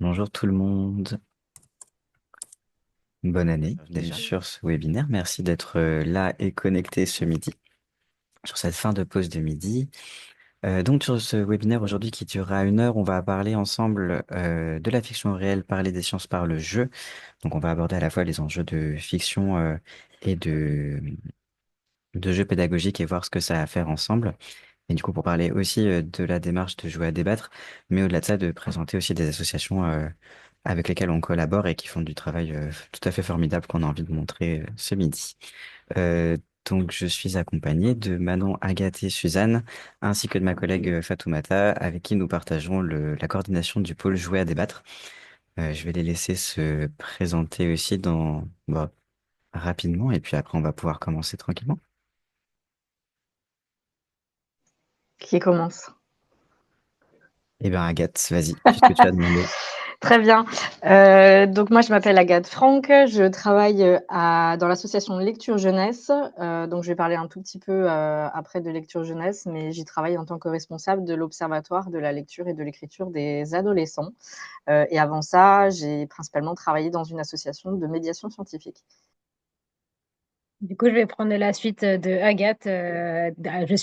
Bonjour tout le monde, bonne année Bienvenue déjà sur... sur ce webinaire. Merci d'être là et connecté ce midi, sur cette fin de pause de midi. Donc sur ce webinaire aujourd'hui qui durera 1 heure, on va parler ensemble de la fiction réelle, parler des sciences par le jeu. Donc on va aborder à la fois les enjeux de fiction et de jeux pédagogiques et voir ce que ça a à faire ensemble. Et du coup, pour parler aussi de la démarche de jouer à débattre, mais au-delà de ça, de présenter aussi des associations avec lesquelles on collabore et qui font du travail tout à fait formidable qu'on a envie de montrer ce midi. Euh, donc, je suis accompagné de Manon, Agathe et Suzanne, ainsi que de ma collègue Fatoumata, avec qui nous partageons la coordination du pôle jouer à débattre. Je vais les laisser se présenter aussi rapidement, et puis après, on va pouvoir commencer tranquillement. Qui commence? Eh bien, Agathe, vas-y, puisque tu as demandé. Très bien. Donc moi, je m'appelle Agathe Franck. Je travaille, dans l'association Lecture Jeunesse. Donc je vais parler un tout petit peu, après de Lecture Jeunesse, mais j'y travaille en tant que responsable de l'Observatoire de la lecture et de l'écriture des adolescents. Et avant ça, j'ai principalement travaillé dans une association de médiation scientifique. Du coup, je vais prendre la suite de Agathe.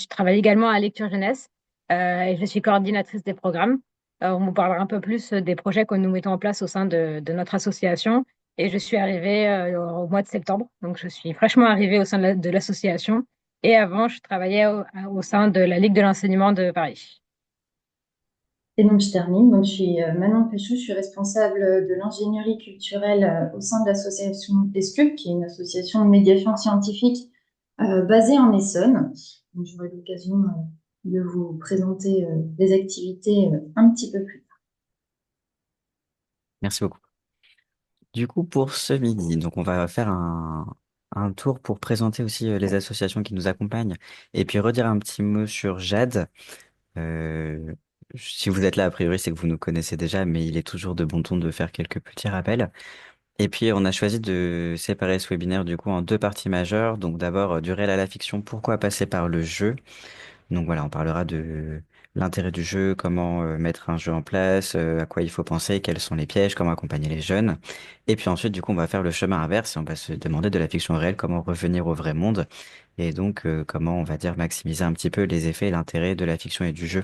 Travaille également à Lecture Jeunesse et je suis coordinatrice des programmes. On vous parlera un peu plus des projets que nous mettons en place au sein de notre association. Et je suis arrivée au mois de septembre, donc je suis fraîchement arrivée au sein de l'association. Et avant, je travaillais au sein de la Ligue de l'enseignement de Paris. Et donc, je termine. Donc, je suis Manon Péchou, je suis responsable de l'ingénierie culturelle au sein de l'association ESCUP, qui est une association de médiation scientifique basée en Essonne. Donc, j'aurai l'occasion de vous présenter les activités un petit peu plus tard. Merci beaucoup. Du coup, pour ce midi, donc on va faire un tour pour présenter aussi les associations qui nous accompagnent et puis redire un petit mot sur Jade. Euh, si vous êtes là, a priori, c'est que vous nous connaissez déjà, mais il est toujours de bon ton de faire quelques petits rappels. Et puis, on a choisi de séparer ce webinaire du coup en deux parties majeures. Donc d'abord, du réel à la fiction, pourquoi passer par le jeu? Donc voilà, on parlera de l'intérêt du jeu, comment mettre un jeu en place, à quoi il faut penser, quels sont les pièges, comment accompagner les jeunes. Et puis ensuite, du coup, on va faire le chemin inverse et on va se demander de la fiction réelle, comment revenir au vrai monde. Et donc, comment, on va dire, maximiser un petit peu les effets et l'intérêt de la fiction et du jeu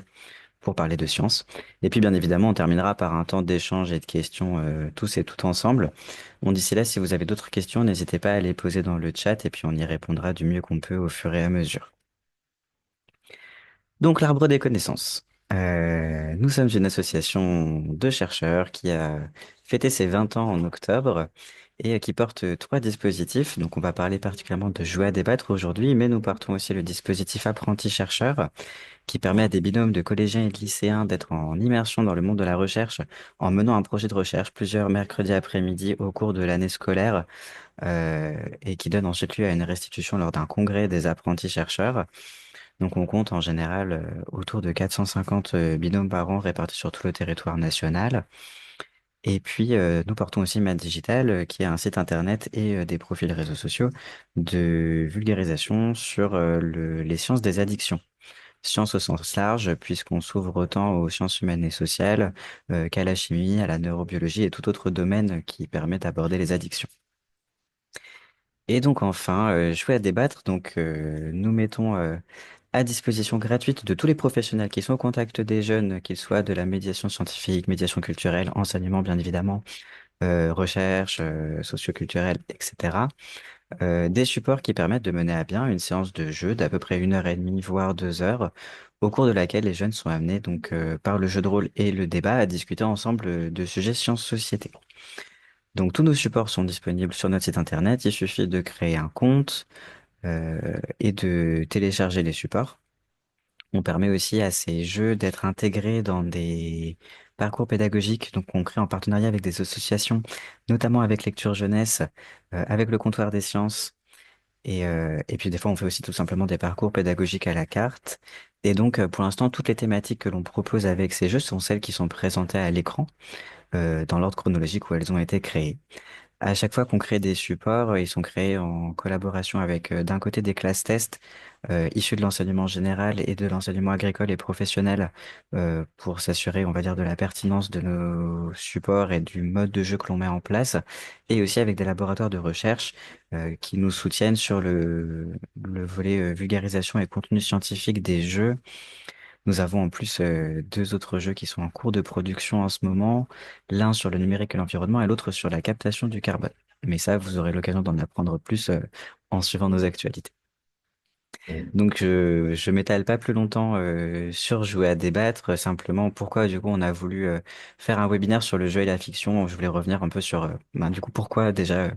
pour parler de science. Et puis, bien évidemment, on terminera par un temps d'échange et de questions tous et toutes ensemble. Bon, d'ici là, si vous avez d'autres questions, n'hésitez pas à les poser dans le chat et puis on y répondra du mieux qu'on peut au fur et à mesure. Donc, l'arbre des connaissances. Nous sommes une association de chercheurs qui a fêté ses 20 ans en octobre et qui porte trois dispositifs. Donc, on va parler particulièrement de jouer à débattre aujourd'hui, mais nous portons aussi le dispositif apprenti-chercheur qui permet à des binômes de collégiens et de lycéens d'être en immersion dans le monde de la recherche en menant un projet de recherche plusieurs mercredis après-midi au cours de l'année scolaire et qui donne ensuite lieu à une restitution lors d'un congrès des apprentis-chercheurs. Donc on compte en général autour de 450 binômes par an répartis sur tout le territoire national. Et puis nous portons aussi Math Digital, qui est un site internet et des profils réseaux sociaux de vulgarisation sur les sciences des addictions. Sciences au sens large, puisqu'on s'ouvre autant aux sciences humaines et sociales qu'à la chimie, à la neurobiologie et tout autre domaine qui permet d'aborder les addictions. Et donc enfin, jouer à débattre, donc nous mettons à disposition gratuite de tous les professionnels qui sont au contact des jeunes, qu'ils soient de la médiation scientifique, médiation culturelle, enseignement bien évidemment, recherche, socioculturelle, etc. Des supports qui permettent de mener à bien une séance de jeu d'à peu près 1 heure et demie, voire 2 heures, au cours de laquelle les jeunes sont amenés donc par le jeu de rôle et le débat à discuter ensemble de sujets sciences-société. Donc tous nos supports sont disponibles sur notre site internet. Il suffit de créer un compte et de télécharger les supports. On permet aussi à ces jeux d'être intégrés dans des parcours pédagogiques, donc on crée en partenariat avec des associations, notamment avec Lecture Jeunesse, avec le Comptoir des Sciences, et puis des fois on fait aussi tout simplement des parcours pédagogiques à la carte. Et donc pour l'instant, toutes les thématiques que l'on propose avec ces jeux sont celles qui sont présentées à l'écran, dans l'ordre chronologique où elles ont été créées. À chaque fois qu'on crée des supports, ils sont créés en collaboration avec d'un côté des classes tests issues de l'enseignement général et de l'enseignement agricole et professionnel pour s'assurer, on va dire, de la pertinence de nos supports et du mode de jeu que l'on met en place, et aussi avec des laboratoires de recherche qui nous soutiennent sur le volet vulgarisation et contenu scientifique des jeux. Nous avons en plus deux autres jeux qui sont en cours de production en ce moment, l'un sur le numérique et l'environnement et l'autre sur la captation du carbone. Mais ça, vous aurez l'occasion d'en apprendre plus en suivant nos actualités. Donc, je m'étale pas plus longtemps sur Jouer à débattre. Simplement, pourquoi du coup on a voulu faire un webinaire sur le jeu et la fiction. Je voulais revenir un peu sur, du coup, pourquoi déjà,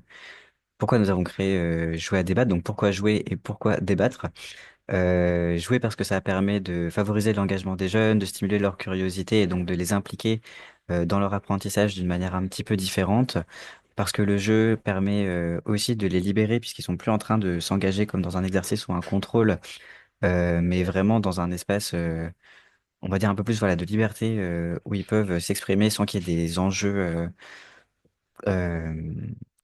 pourquoi nous avons créé Jouer à débattre. Donc, pourquoi jouer et pourquoi débattre. Jouer parce que ça permet de favoriser l'engagement des jeunes, de stimuler leur curiosité et donc de les impliquer dans leur apprentissage d'une manière un petit peu différente. Parce que le jeu permet aussi de les libérer puisqu'ils sont plus en train de s'engager comme dans un exercice ou un contrôle, mais vraiment dans un espace, on va dire un peu plus voilà, de liberté où ils peuvent s'exprimer sans qu'il y ait des enjeux euh,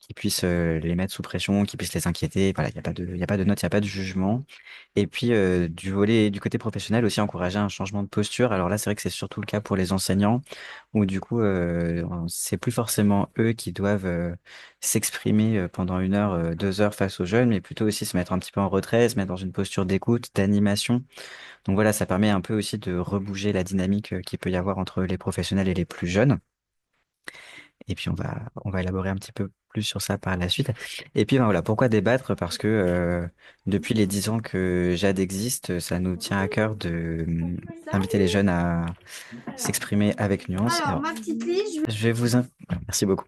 qui puissent les mettre sous pression, qui puissent les inquiéter. Voilà, il y a pas de notes, il n'y a pas de jugement. Et puis, du côté professionnel aussi, encourager un changement de posture. Alors là, c'est vrai que c'est surtout le cas pour les enseignants, où du coup, c'est plus forcément eux qui doivent s'exprimer pendant 1 heure, 2 heures face aux jeunes, mais plutôt aussi se mettre un petit peu en retrait, se mettre dans une posture d'écoute, d'animation. Donc voilà, ça permet un peu aussi de rebouger la dynamique qu'il peut y avoir entre les professionnels et les plus jeunes. Et puis on va élaborer un petit peu plus sur ça par la suite. Et puis ben voilà, pourquoi débattre? Parce que depuis les 10 ans que JAD existe, ça nous tient à cœur de d'inviter les jeunes à s'exprimer avec nuance. Alors, Alors, ma petite liste, je vais voilà, merci beaucoup.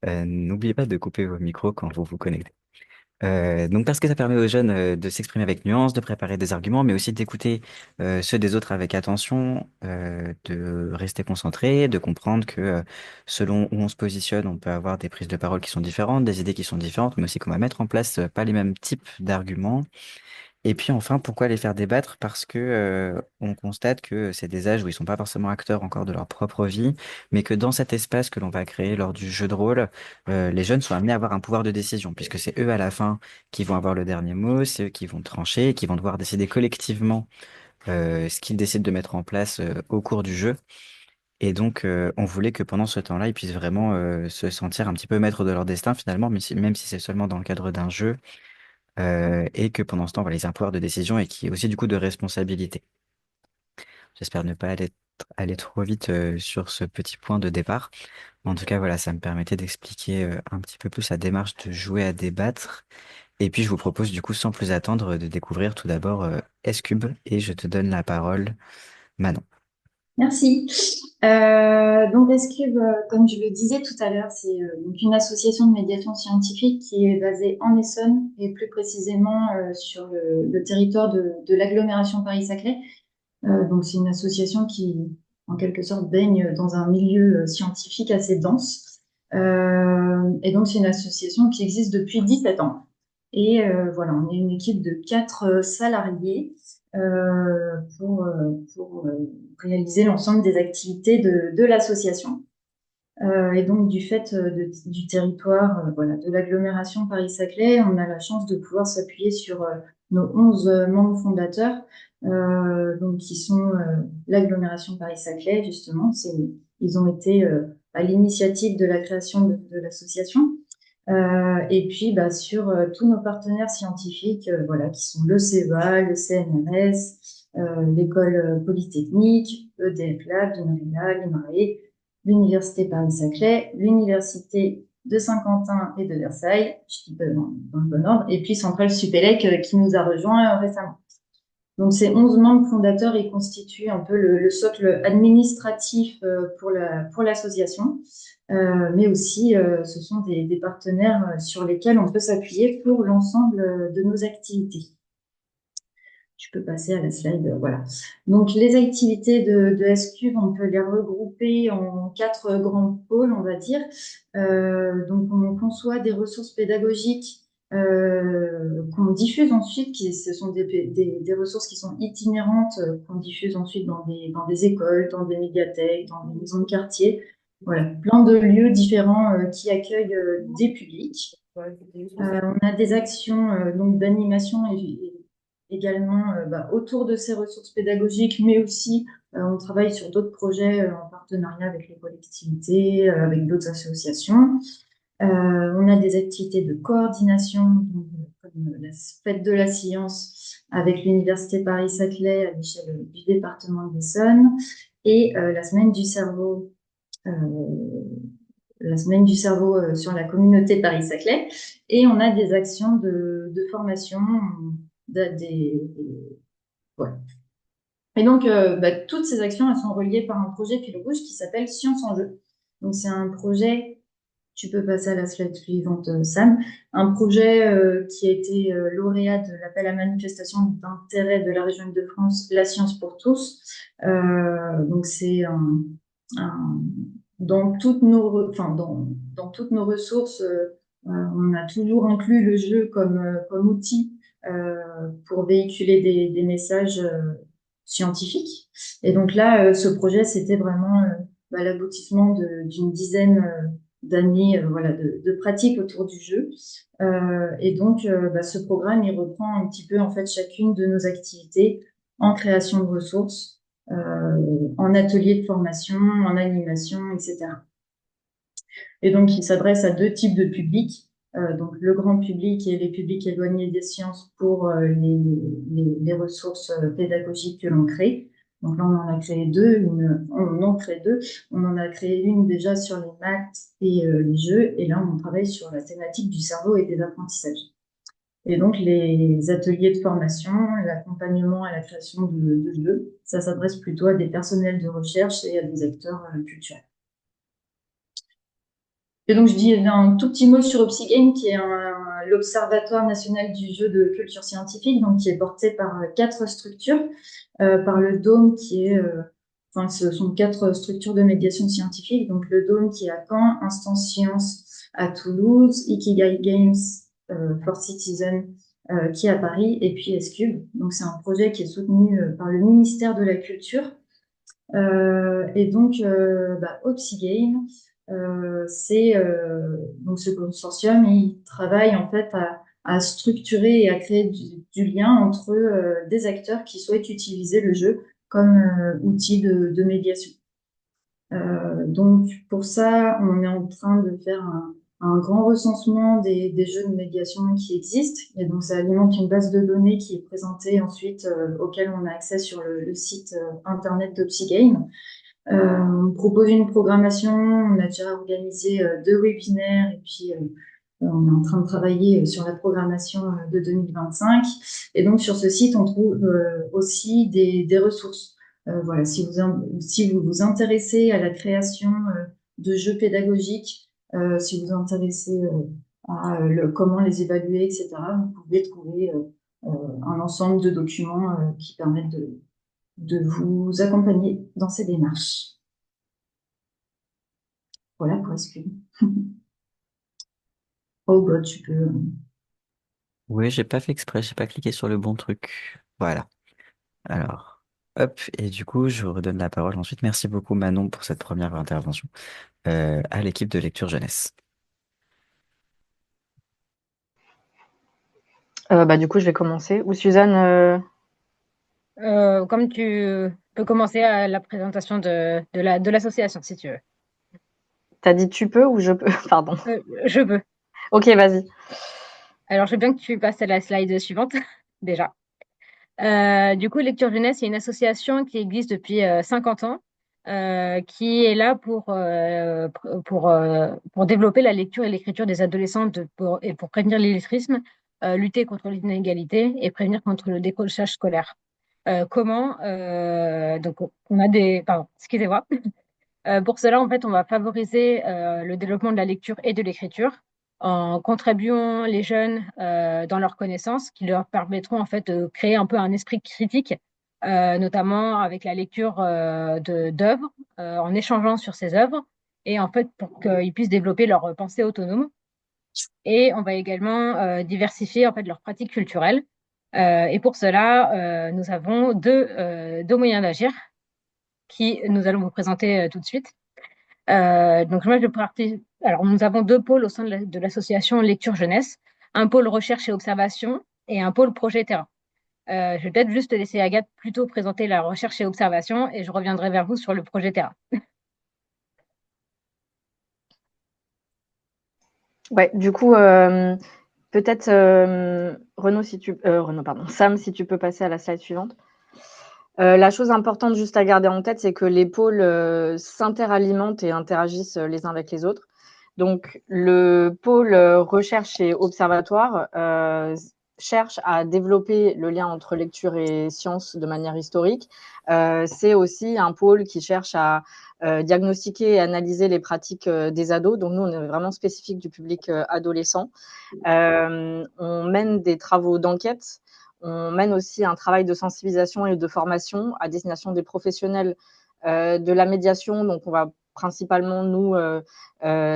N'oubliez pas de couper vos micros quand vous vous connectez. Donc parce que ça permet aux jeunes de s'exprimer avec nuance, de préparer des arguments, mais aussi d'écouter ceux des autres avec attention, de rester concentré, de comprendre que selon où on se positionne, on peut avoir des prises de parole qui sont différentes, des idées qui sont différentes, mais aussi qu'on va mettre en place pas les mêmes types d'arguments. Et puis enfin, pourquoi les faire débattre? Parce que on constate que c'est des âges où ils sont pas forcément acteurs encore de leur propre vie, mais que dans cet espace que l'on va créer lors du jeu de rôle, les jeunes sont amenés à avoir un pouvoir de décision, puisque c'est eux à la fin qui vont avoir le dernier mot, c'est eux qui vont trancher, et qui vont devoir décider collectivement ce qu'ils décident de mettre en place au cours du jeu. Et donc, on voulait que pendant ce temps-là, ils puissent vraiment se sentir un petit peu maîtres de leur destin finalement, même si c'est seulement dans le cadre d'un jeu et que pendant ce temps, voilà, ils aient un pouvoir de décision et qui est aussi du coup de responsabilité. J'espère ne pas aller trop vite sur ce petit point de départ. En tout cas, voilà, ça me permettait d'expliquer un petit peu plus la démarche de jouer à débattre. Et puis, je vous propose du coup, sans plus attendre, de découvrir tout d'abord S-Cube et je te donne la parole, Manon. Merci. Donc, Rescube, comme je le disais tout à l'heure, c'est donc une association de médiation scientifique qui est basée en Essonne et plus précisément sur le territoire de l'agglomération Paris-Saclay. Donc, c'est une association qui, en quelque sorte, baigne dans un milieu scientifique assez dense. Et donc, c'est une association qui existe depuis 17 ans. Et voilà, on est une équipe de 4 salariés pour réaliser l'ensemble des activités de l'association. Et donc, du fait du territoire, voilà, de l'agglomération Paris-Saclay, on a la chance de pouvoir s'appuyer sur nos 11 membres fondateurs, donc qui sont l'agglomération Paris-Saclay, justement. Ils ont été à l'initiative de la création de l'association. Et puis, bah, sur tous nos partenaires scientifiques, voilà, qui sont le CEA, le CNRS, l'école polytechnique, EDF Lab, l'INRIA, l'INRAE, l'Université Paris-Saclay, l'Université de Saint-Quentin et de Versailles, je dis dans le bon ordre, et puis Centrale Supélec qui nous a rejoints récemment. Donc, ces 11 membres fondateurs, ils constituent un peu le socle administratif pour l'association, mais aussi ce sont des partenaires sur lesquels on peut s'appuyer pour l'ensemble de nos activités. Je peux passer à la slide, voilà. Donc, les activités de S-Cube, on peut les regrouper en 4 grands pôles, on va dire. Donc, on conçoit des ressources pédagogiques qu'on diffuse ensuite, ce sont des ressources qui sont itinérantes, qu'on diffuse ensuite dans des écoles, dans des médiathèques, dans des maisons de quartier, voilà, plein de lieux différents qui accueillent des publics. On a des actions donc d'animation et également autour de ces ressources pédagogiques, mais aussi on travaille sur d'autres projets en partenariat avec les collectivités, avec d'autres associations. On a des activités de coordination, donc, comme la fête de la science avec l'Université Paris-Saclay à l'échelle du département de l'Essonne et euh, la semaine du cerveau sur la communauté Paris-Saclay. Et on a des actions de formation, voilà. Et donc, toutes ces actions, elles sont reliées par un projet fil rouge qui s'appelle Science en jeu. Donc, c'est un projet, tu peux passer à la slide suivante, Sam, un projet qui a été lauréat de l'appel à manifestation d'intérêt de la région de France, La Science pour tous. Donc, c'est un, dans toutes nos, enfin, dans toutes nos ressources, on a toujours inclus le jeu comme outil pour véhiculer des messages scientifiques. Et donc là, ce projet, c'était vraiment l'aboutissement d'une dizaine d'années voilà, de pratique autour du jeu. Et donc, ce programme, il reprend un petit peu en fait chacune de nos activités en création de ressources, en atelier de formation, en animation, etc. Et donc, il s'adresse à deux types de publics. Donc, le grand public et les publics éloignés des sciences pour les ressources pédagogiques que l'on crée. Donc là, on en a créé deux. On en crée deux. On en a créé une déjà sur les maths et les jeux. Et là, on travaille sur la thématique du cerveau et des apprentissages. Et donc, les ateliers de formation, l'accompagnement à la création de jeux, ça s'adresse plutôt à des personnels de recherche et à des acteurs culturels. Et donc, je dis un tout petit mot sur Upsigame, qui est l'Observatoire national du jeu de culture scientifique, donc qui est porté par 4 structures, par le Dôme qui est, ce sont 4 structures de médiation scientifique, donc le Dôme qui est à Caen, Instance Science à Toulouse, Ikigai Games for Citizen qui est à Paris, et puis S-Cube. Donc, c'est un projet qui est soutenu par le ministère de la Culture. Et donc, Upsigame, c'est donc ce consortium, il travaille en fait à structurer et à créer du lien entre des acteurs qui souhaitent utiliser le jeu comme outil de médiation. Donc pour ça, on est en train de faire un grand recensement des jeux de médiation qui existent, et donc ça alimente une base de données qui est présentée ensuite, auquel on a accès sur le site internet d'Upsigame. On propose une programmation, on a déjà organisé 2 webinaires et puis on est en train de travailler sur la programmation de 2025. Et donc sur ce site, on trouve aussi des ressources. Voilà, si vous vous intéressez à la création de jeux pédagogiques, si vous vous intéressez à comment les évaluer, etc., vous pouvez trouver un ensemble de documents qui permettent de vous accompagner dans ces démarches. Voilà pour SQL. Oh, bah, tu peux. Oui, j'ai pas fait exprès, j'ai pas cliqué sur le bon truc. Voilà. Alors, hop, et du coup, je redonne la parole ensuite. Merci beaucoup Manon pour cette première intervention à l'équipe de lecture jeunesse. Du coup, je vais commencer. Ou Suzanne, Comme tu peux commencer à la présentation de l'association, si tu veux. t'as dit tu peux ou je peux? Pardon. Je peux. Ok, vas-y. Alors, je veux bien que tu passes à la slide suivante, déjà. Du coup, Lecture Jeunesse, c'est une association qui existe depuis 50 ans, qui est là pour développer la lecture et l'écriture des adolescents et pour prévenir l'illettrisme, lutter contre l'inégalité et prévenir contre le décrochage scolaire. Comment donc on a des pardon, excusez-moi. Pour cela, en fait, on va favoriser le développement de la lecture et de l'écriture en contribuant les jeunes dans leurs connaissances qui leur permettront en fait de créer un peu un esprit critique, notamment avec la lecture d'œuvres, en échangeant sur ces œuvres et en fait pour qu'ils puissent développer leur pensée autonome. Et on va également diversifier en fait leurs pratiques culturelles. Et pour cela, nous avons deux moyens d'agir qui nous allons vous présenter tout de suite. Donc moi, Alors, nous avons deux pôles au sein de l'association Lecture Jeunesse, un pôle recherche et observation et un pôle projet terrain. Je vais peut-être juste laisser Agathe plutôt présenter la recherche et observation et je reviendrai vers vous sur le projet terrain. Ouais, du coup, peut-être, Renaud, pardon, Sam, si tu peux passer à la slide suivante. La chose importante juste à garder en tête, c'est que les pôles s'interalimentent et interagissent les uns avec les autres. Donc, le pôle recherche et observatoire cherche à développer le lien entre lecture et science de manière historique. C'est aussi un pôle qui cherche à diagnostiquer et analyser les pratiques des ados. Donc, nous, on est vraiment spécifique du public adolescent. On mène des travaux d'enquête. On mène aussi un travail de sensibilisation et de formation à destination des professionnels de la médiation. Donc, on va principalement, nous,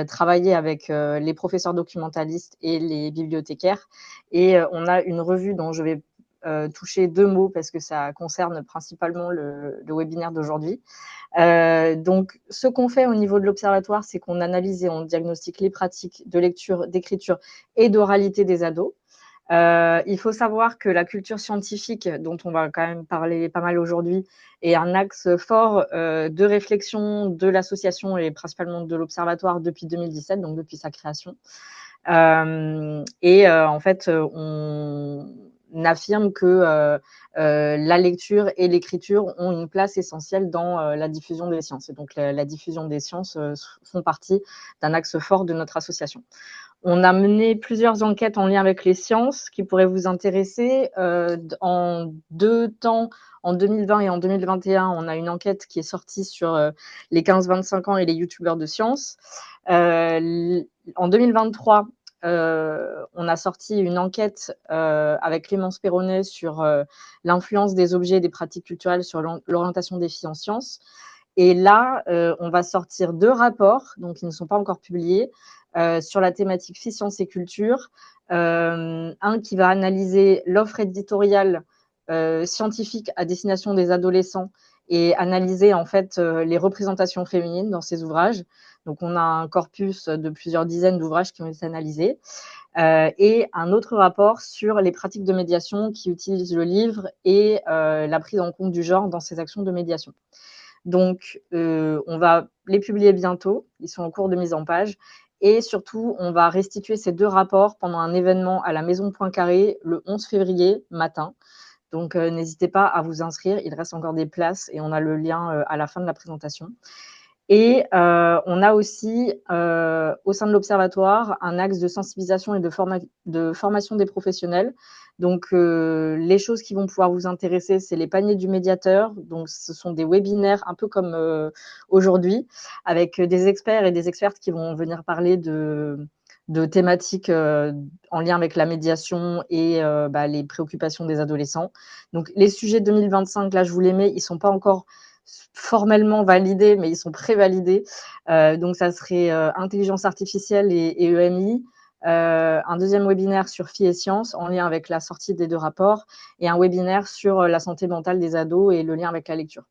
travailler avec les professeurs documentalistes et les bibliothécaires. Et on a une revue dont je vais toucher deux mots parce que ça concerne principalement le webinaire d'aujourd'hui. Donc, ce qu'on fait au niveau de l'observatoire, c'est qu'on analyse et on diagnostique les pratiques de lecture, d'écriture et d'oralité des ados. Il faut savoir que la culture scientifique, dont on va quand même parler pas mal aujourd'hui, est un axe fort de réflexion de l'association et principalement de l'observatoire depuis 2017, donc depuis sa création. En fait, on affirme que la lecture et l'écriture ont une place essentielle dans la diffusion des sciences. Et donc, la diffusion des sciences font partie d'un axe fort de notre association. On a mené plusieurs enquêtes en lien avec les sciences qui pourraient vous intéresser. En deux temps, en 2020 et en 2021, on a une enquête qui est sortie sur les 15-25 ans et les youtubeurs de sciences. En 2023, on a sorti une enquête avec Clémence Perronnet sur l'influence des objets et des pratiques culturelles sur l'orientation des filles en sciences. Et là, on va sortir deux rapports, donc qui ne sont pas encore publiés, sur la thématique filles, sciences et culture. Un qui va analyser l'offre éditoriale scientifique à destination des adolescents et analyser en fait les représentations féminines dans ces ouvrages. Donc, on a un corpus de plusieurs dizaines d'ouvrages qui ont été analysés. Et un autre rapport sur les pratiques de médiation qui utilisent le livre et la prise en compte du genre dans ces actions de médiation. Donc, on va les publier bientôt. Ils sont en cours de mise en page. Et surtout, on va restituer ces deux rapports pendant un événement à la Maison Poincaré le 11 février matin. Donc, n'hésitez pas à vous inscrire. Il reste encore des places et on a le lien à la fin de la présentation. Et on a aussi, au sein de l'Observatoire, un axe de sensibilisation et de formation des professionnels. Donc, les choses qui vont pouvoir vous intéresser, c'est les paniers du médiateur. Donc, ce sont des webinaires un peu comme aujourd'hui, avec des experts et des expertes qui vont venir parler de thématiques en lien avec la médiation et les préoccupations des adolescents. Donc, les sujets 2025, là, je vous les mets, ils ne sont pas encore formellement validés, mais ils sont prévalidés. Donc, ça serait intelligence artificielle et EMI. Un deuxième webinaire sur filles et sciences en lien avec la sortie des deux rapports et un webinaire sur la santé mentale des ados et le lien avec la lecture.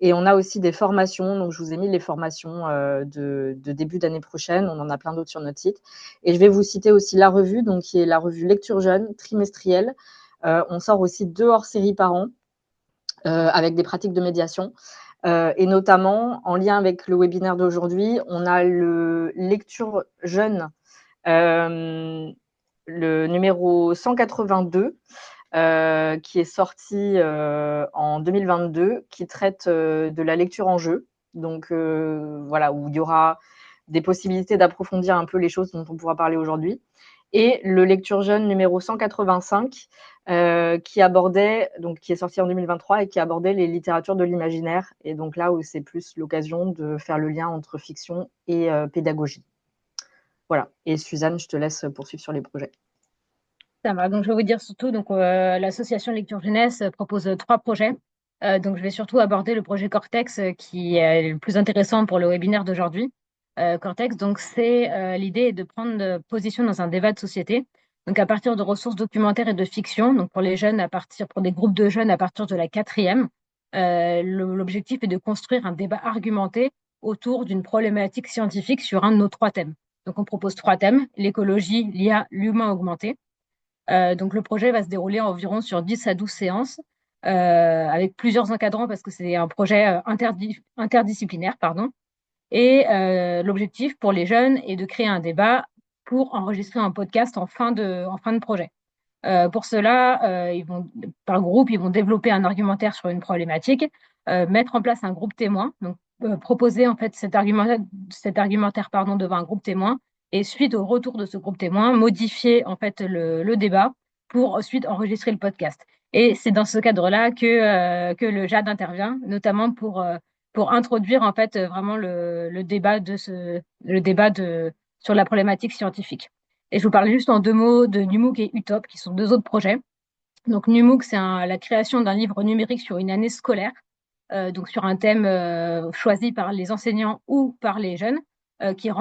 Et on a aussi des formations, donc je vous ai mis les formations de début d'année prochaine, on en a plein d'autres sur notre site. Et je vais vous citer aussi la revue, donc qui est la revue Lecture Jeune, trimestrielle. On sort aussi 2 hors-séries par an avec des pratiques de médiation. Et notamment, en lien avec le webinaire d'aujourd'hui, on a le Lecture Jeune, le numéro 182, qui est sorti en 2022, qui traite de la lecture en jeu. Donc, voilà, où il y aura des possibilités d'approfondir un peu les choses dont on pourra parler aujourd'hui. Et le Lecture Jeune numéro 185, qui abordait, donc qui est sorti en 2023 et qui abordait les littératures de l'imaginaire. Et donc là où c'est plus l'occasion de faire le lien entre fiction et pédagogie. Voilà. Et Suzanne, je te laisse poursuivre sur les projets. Ça va. Donc, je vais vous dire surtout, donc, l'association Lecture Jeunesse propose 3 projets. Donc, je vais surtout aborder le projet Cortex, qui est le plus intéressant pour le webinaire d'aujourd'hui. Cortex, donc, c'est l'idée de prendre position dans un débat de société. Donc, à partir de ressources documentaires et de fiction, donc pour les jeunes, pour des groupes de jeunes à partir de la 4e, l'objectif est de construire un débat argumenté autour d'une problématique scientifique sur un de nos 3 thèmes. Donc, on propose 3 thèmes, l'écologie, l'IA, l'humain augmenté. Donc, le projet va se dérouler environ sur 10 à 12 séances, avec plusieurs encadrants parce que c'est un projet interdisciplinaire, pardon. Et l'objectif pour les jeunes est de créer un débat pour enregistrer un podcast en fin de projet. Pour cela, par groupe, ils vont développer un argumentaire sur une problématique, mettre en place un groupe témoin, donc proposer en fait cet argumentaire devant un groupe témoin, et suite au retour de ce groupe témoin, modifier en fait le débat pour ensuite enregistrer le podcast. Et c'est dans ce cadre-là que le JAD intervient, notamment pour introduire en fait vraiment le débat sur la problématique scientifique. Et je vous parle juste en 2 mots de Numuk et Utop, qui sont 2 autres projets. Donc Numuk, c'est la création d'un livre numérique sur une année scolaire, donc sur un thème choisi par les enseignants ou par les jeunes, qui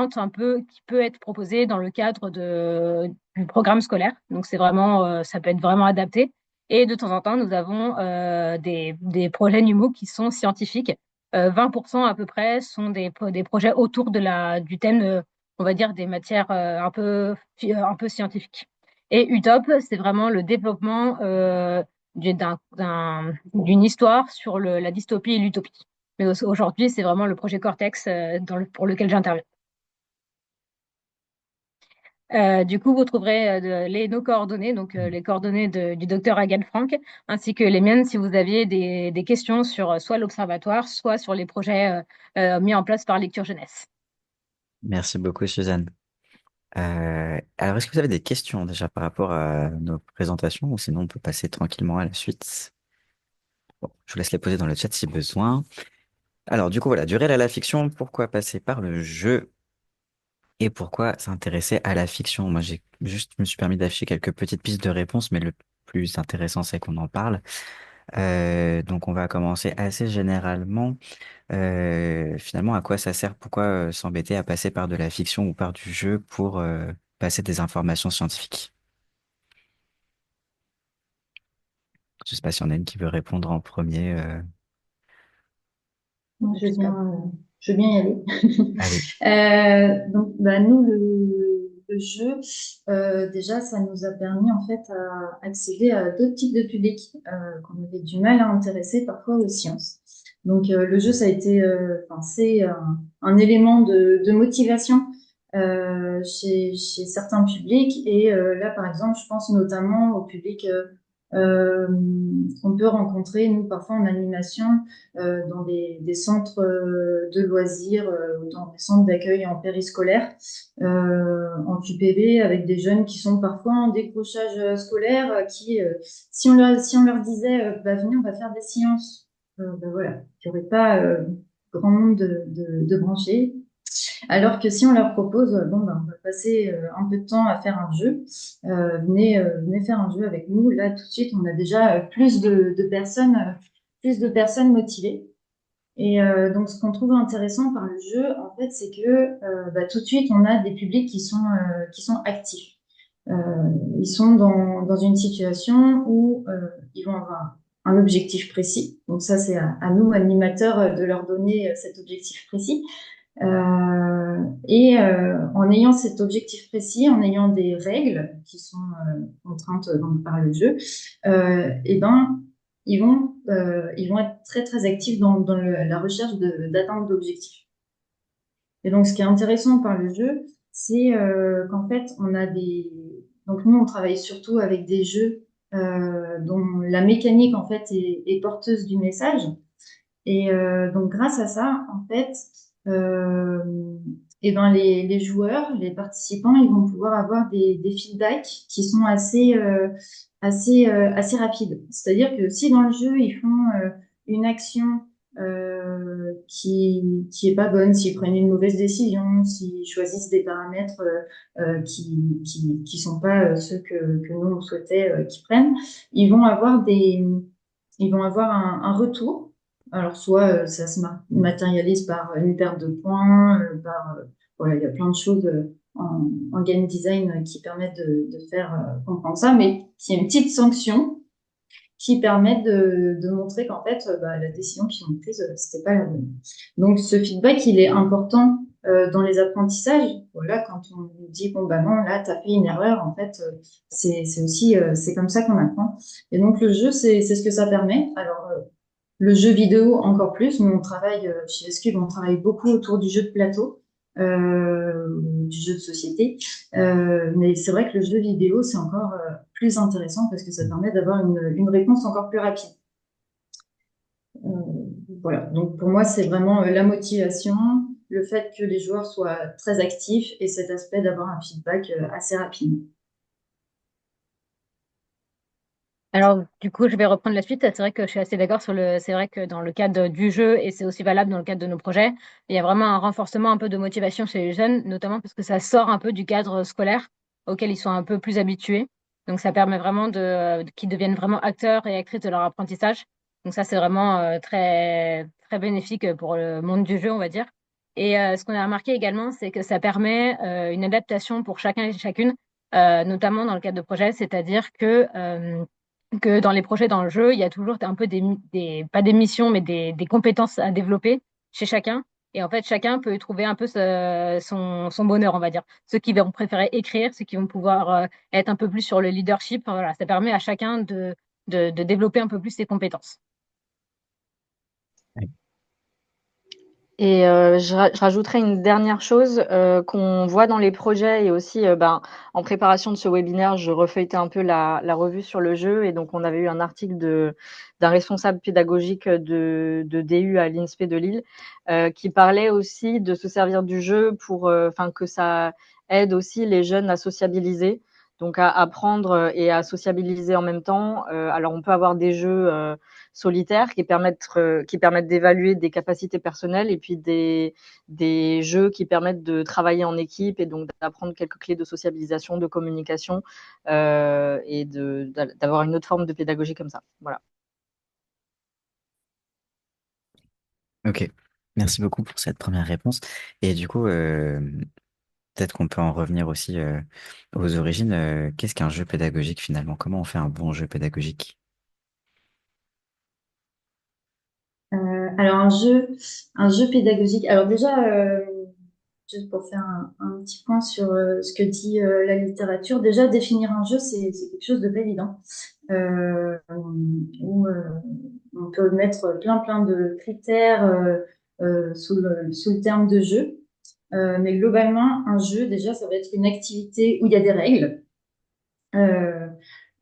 peut être proposé dans le cadre du programme scolaire. Donc ça peut être vraiment adapté. Et de temps en temps, nous avons des projets Numuk qui sont scientifiques. 20% à peu près sont des projets autour du thème, on va dire, des matières un peu scientifiques. Et Utop, c'est vraiment le développement d'une histoire sur la dystopie et l'utopie. Mais aujourd'hui, c'est vraiment le projet Cortex pour lequel j'interviens. Du coup, vous trouverez nos coordonnées, donc les coordonnées du docteur Agathe Frank, ainsi que les miennes si vous aviez des questions sur soit l'observatoire, soit sur les projets mis en place par Lecture Jeunesse. Merci beaucoup, Suzanne. Alors, est-ce que vous avez des questions déjà par rapport à nos présentations ou sinon on peut passer tranquillement à la suite? Bon, je vous laisse les poser dans le chat si besoin. Alors, du coup, voilà, du réel à la fiction, pourquoi passer par le jeu et pourquoi s'intéresser à la fiction? Moi, je me suis permis d'afficher quelques petites pistes de réponse, mais le plus intéressant, c'est qu'on en parle. Donc, on va commencer assez généralement. Finalement, à quoi ça sert? Pourquoi s'embêter à passer par de la fiction ou par du jeu pour passer des informations scientifiques? Je sais pas si on a une qui veut répondre en premier. Je veux bien y aller. Allez. Donc, bah, nous, le jeu, déjà, ça nous a permis en fait à accéder à d'autres types de publics qu'on avait du mal à intéresser parfois aux sciences. Donc, le jeu, ça a été, enfin, c'est un élément de motivation chez certains publics. Et là, par exemple, je pense notamment au public qu'on peut rencontrer, nous, parfois en animation dans des centres de loisirs, dans des centres d'accueil en périscolaire, en QPV, avec des jeunes qui sont parfois en décrochage scolaire, qui, si on leur disait, bah, venez, on va faire des sciences, bah, voilà, il n'y aurait pas grand nombre de branchés. Alors que si on leur propose, bon, ben, on va passer un peu de temps à faire un jeu, venez faire un jeu avec nous. Là, tout de suite, on a déjà plus de personnes motivées. Et donc, ce qu'on trouve intéressant par le jeu, en fait, c'est que bah, tout de suite, on a des publics qui sont actifs. Euh, Ils sont dans une situation où ils vont avoir un objectif précis. Donc ça, c'est à nous, animateurs, de leur donner cet objectif précis. Et en ayant cet objectif précis, en ayant des règles qui sont contraintes donc, par le jeu, et ben ils vont être très très actifs dans la recherche d'atteinte d'objectifs. Et donc ce qui est intéressant par le jeu, c'est qu'en fait on a donc nous on travaille surtout avec des jeux dont la mécanique en fait est porteuse du message. Et donc, grâce à ça, en fait, euh, et ben les joueurs, les participants, ils vont pouvoir avoir des feedbacks qui sont assez rapides. C'est-à-dire que si dans le jeu, ils font une action qui est pas bonne, s'ils prennent une mauvaise décision, s'ils choisissent des paramètres qui sont pas ceux que nous on souhaitait qu'ils prennent, ils vont avoir un retour. Alors, soit ça se matérialise par une perte de points, voilà, il y a plein de choses en game design qui permettent de faire comprendre ça, mais il y a une petite sanction qui permettent de montrer qu'en fait, la décision qu'ils ont prise, c'était pas la bonne. Donc, ce feedback, il est important dans les apprentissages. Voilà, quand on nous dit, bon, bah non, là, tu as fait une erreur, en fait, c'est aussi, c'est comme ça qu'on apprend. Et donc, le jeu, c'est ce que ça permet. Alors, le jeu vidéo, encore plus. Nous, on travaille, chez Escube, on travaille beaucoup autour du jeu de plateau, du jeu de société. Mais c'est vrai que le jeu vidéo, c'est encore plus intéressant parce que ça permet d'avoir une réponse encore plus rapide. Euh, voilà. Donc, pour moi, c'est vraiment la motivation, le fait que les joueurs soient très actifs et cet aspect d'avoir un feedback assez rapide. Alors, du coup, je vais reprendre la suite. C'est vrai que je suis assez d'accord c'est vrai que dans le cadre du jeu, et c'est aussi valable dans le cadre de nos projets, il y a vraiment un renforcement un peu de motivation chez les jeunes, notamment parce que ça sort un peu du cadre scolaire auquel ils sont un peu plus habitués. Donc, ça permet vraiment qu'ils deviennent vraiment acteurs et actrices de leur apprentissage. Donc, ça, c'est vraiment très, très bénéfique pour le monde du jeu, on va dire. Et ce qu'on a remarqué également, c'est que ça permet une adaptation pour chacun et chacune, notamment dans le cadre de projets, c'est-à-dire que dans les projets dans le jeu, il y a toujours un peu pas des missions, mais des compétences à développer chez chacun. Et en fait, chacun peut y trouver un peu son bonheur, on va dire. Ceux qui vont préférer écrire, ceux qui vont pouvoir être un peu plus sur le leadership. Enfin, voilà, ça permet à chacun de développer un peu plus ses compétences. Et je rajouterais une dernière chose qu'on voit dans les projets et aussi en préparation de ce webinaire, je refeuilletais un peu la revue sur le jeu et donc on avait eu un article d'un responsable pédagogique de DU à l'INSPE de Lille qui parlait aussi de se servir du jeu pour que ça aide aussi les jeunes à sociabiliser, donc à apprendre et à sociabiliser en même temps. Alors on peut avoir des jeux solitaires qui permettent d'évaluer des capacités personnelles et puis des jeux qui permettent de travailler en équipe et donc d'apprendre quelques clés de sociabilisation, de communication et d'avoir une autre forme de pédagogie comme ça. Voilà. Ok, merci beaucoup pour cette première réponse. Et du coup, peut-être qu'on peut en revenir aussi aux origines. Qu'est-ce qu'un jeu pédagogique finalement? Comment on fait un bon jeu pédagogique? Alors un jeu pédagogique. Alors déjà, juste pour faire un petit point sur ce que dit la littérature, déjà définir un jeu, c'est quelque chose de pas évident. Où on peut mettre plein de critères sous le terme de jeu. Mais globalement, un jeu, déjà, ça va être une activité où il y a des règles.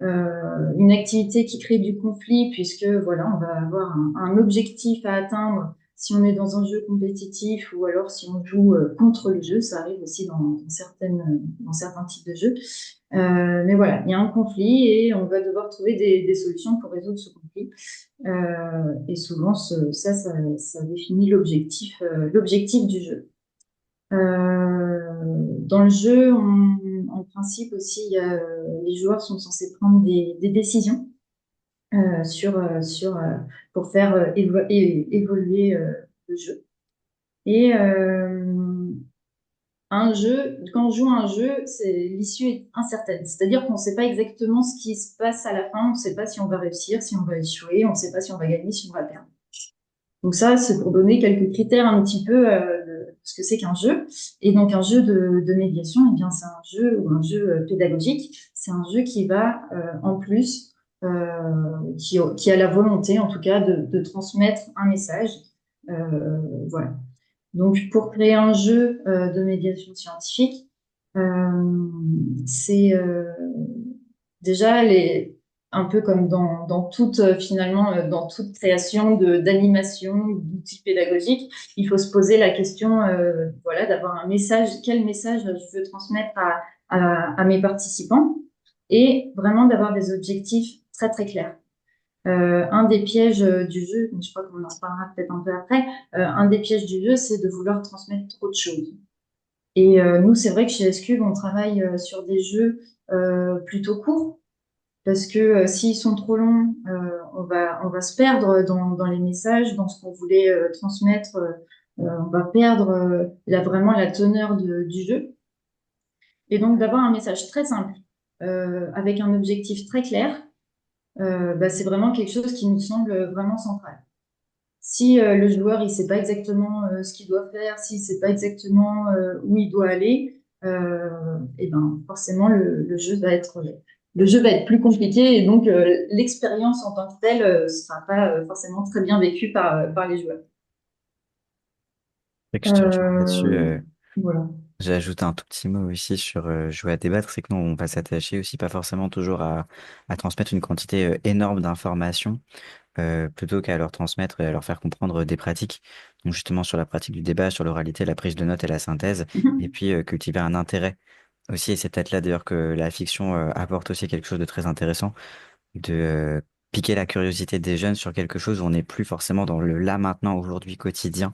Euh, une activité qui crée du conflit puisque voilà, on va avoir un objectif à atteindre si on est dans un jeu compétitif ou alors si on joue contre le jeu, ça arrive aussi dans certains types de jeux. Mais voilà, il y a un conflit et on va devoir trouver des solutions pour résoudre ce conflit. Et souvent, ça définit l'objectif du jeu. Dans le jeu, en principe aussi, les joueurs sont censés prendre des décisions pour faire évoluer le jeu. Et quand on joue à un jeu, l'issue est incertaine. C'est-à-dire qu'on ne sait pas exactement ce qui se passe à la fin. On ne sait pas si on va réussir, si on va échouer. On ne sait pas si on va gagner, si on va perdre. Donc ça, c'est pour donner quelques critères un petit peu de ce que c'est qu'un jeu. Et donc un jeu de médiation, eh bien c'est un jeu ou un jeu pédagogique. C'est un jeu qui va en plus, qui a la volonté en tout cas de transmettre un message. Voilà. Donc pour créer un jeu de médiation scientifique, c'est déjà un peu comme dans toute finalement dans toute création d'animation d'outils pédagogiques, il faut se poser la question voilà d'avoir un message, quel message je veux transmettre à mes participants et vraiment d'avoir des objectifs très très clairs. Un des pièges du jeu, je crois qu'on en reparlera peut-être un peu après, un des pièges du jeu, c'est de vouloir transmettre trop de choses. Et nous, c'est vrai que chez SCUB, on travaille sur des jeux plutôt courts, parce que s'ils sont trop longs, on va se perdre dans les messages, dans ce qu'on voulait transmettre. On va perdre vraiment la teneur du jeu. Et donc d'avoir un message très simple, avec un objectif très clair, c'est vraiment quelque chose qui nous semble vraiment central. Si le joueur il sait pas exactement ce qu'il doit faire, s'il sait pas exactement où il doit aller, et ben forcément le jeu va être plus compliqué et donc l'expérience en tant que telle sera pas forcément très bien vécue par les joueurs. Et que je te rejoins là-dessus. Euh, voilà. J'ajoute un tout petit mot aussi sur jouer à débattre, c'est que nous, on va s'attacher aussi pas forcément toujours à transmettre une quantité énorme d'informations, plutôt qu'à leur transmettre et à leur faire comprendre des pratiques. Donc justement sur la pratique du débat, sur l'oralité, la prise de notes et la synthèse, et puis cultiver un intérêt aussi. Et c'est peut-être là d'ailleurs que la fiction apporte aussi quelque chose de très intéressant, de piquer la curiosité des jeunes sur quelque chose où on n'est plus forcément dans le là maintenant aujourd'hui quotidien,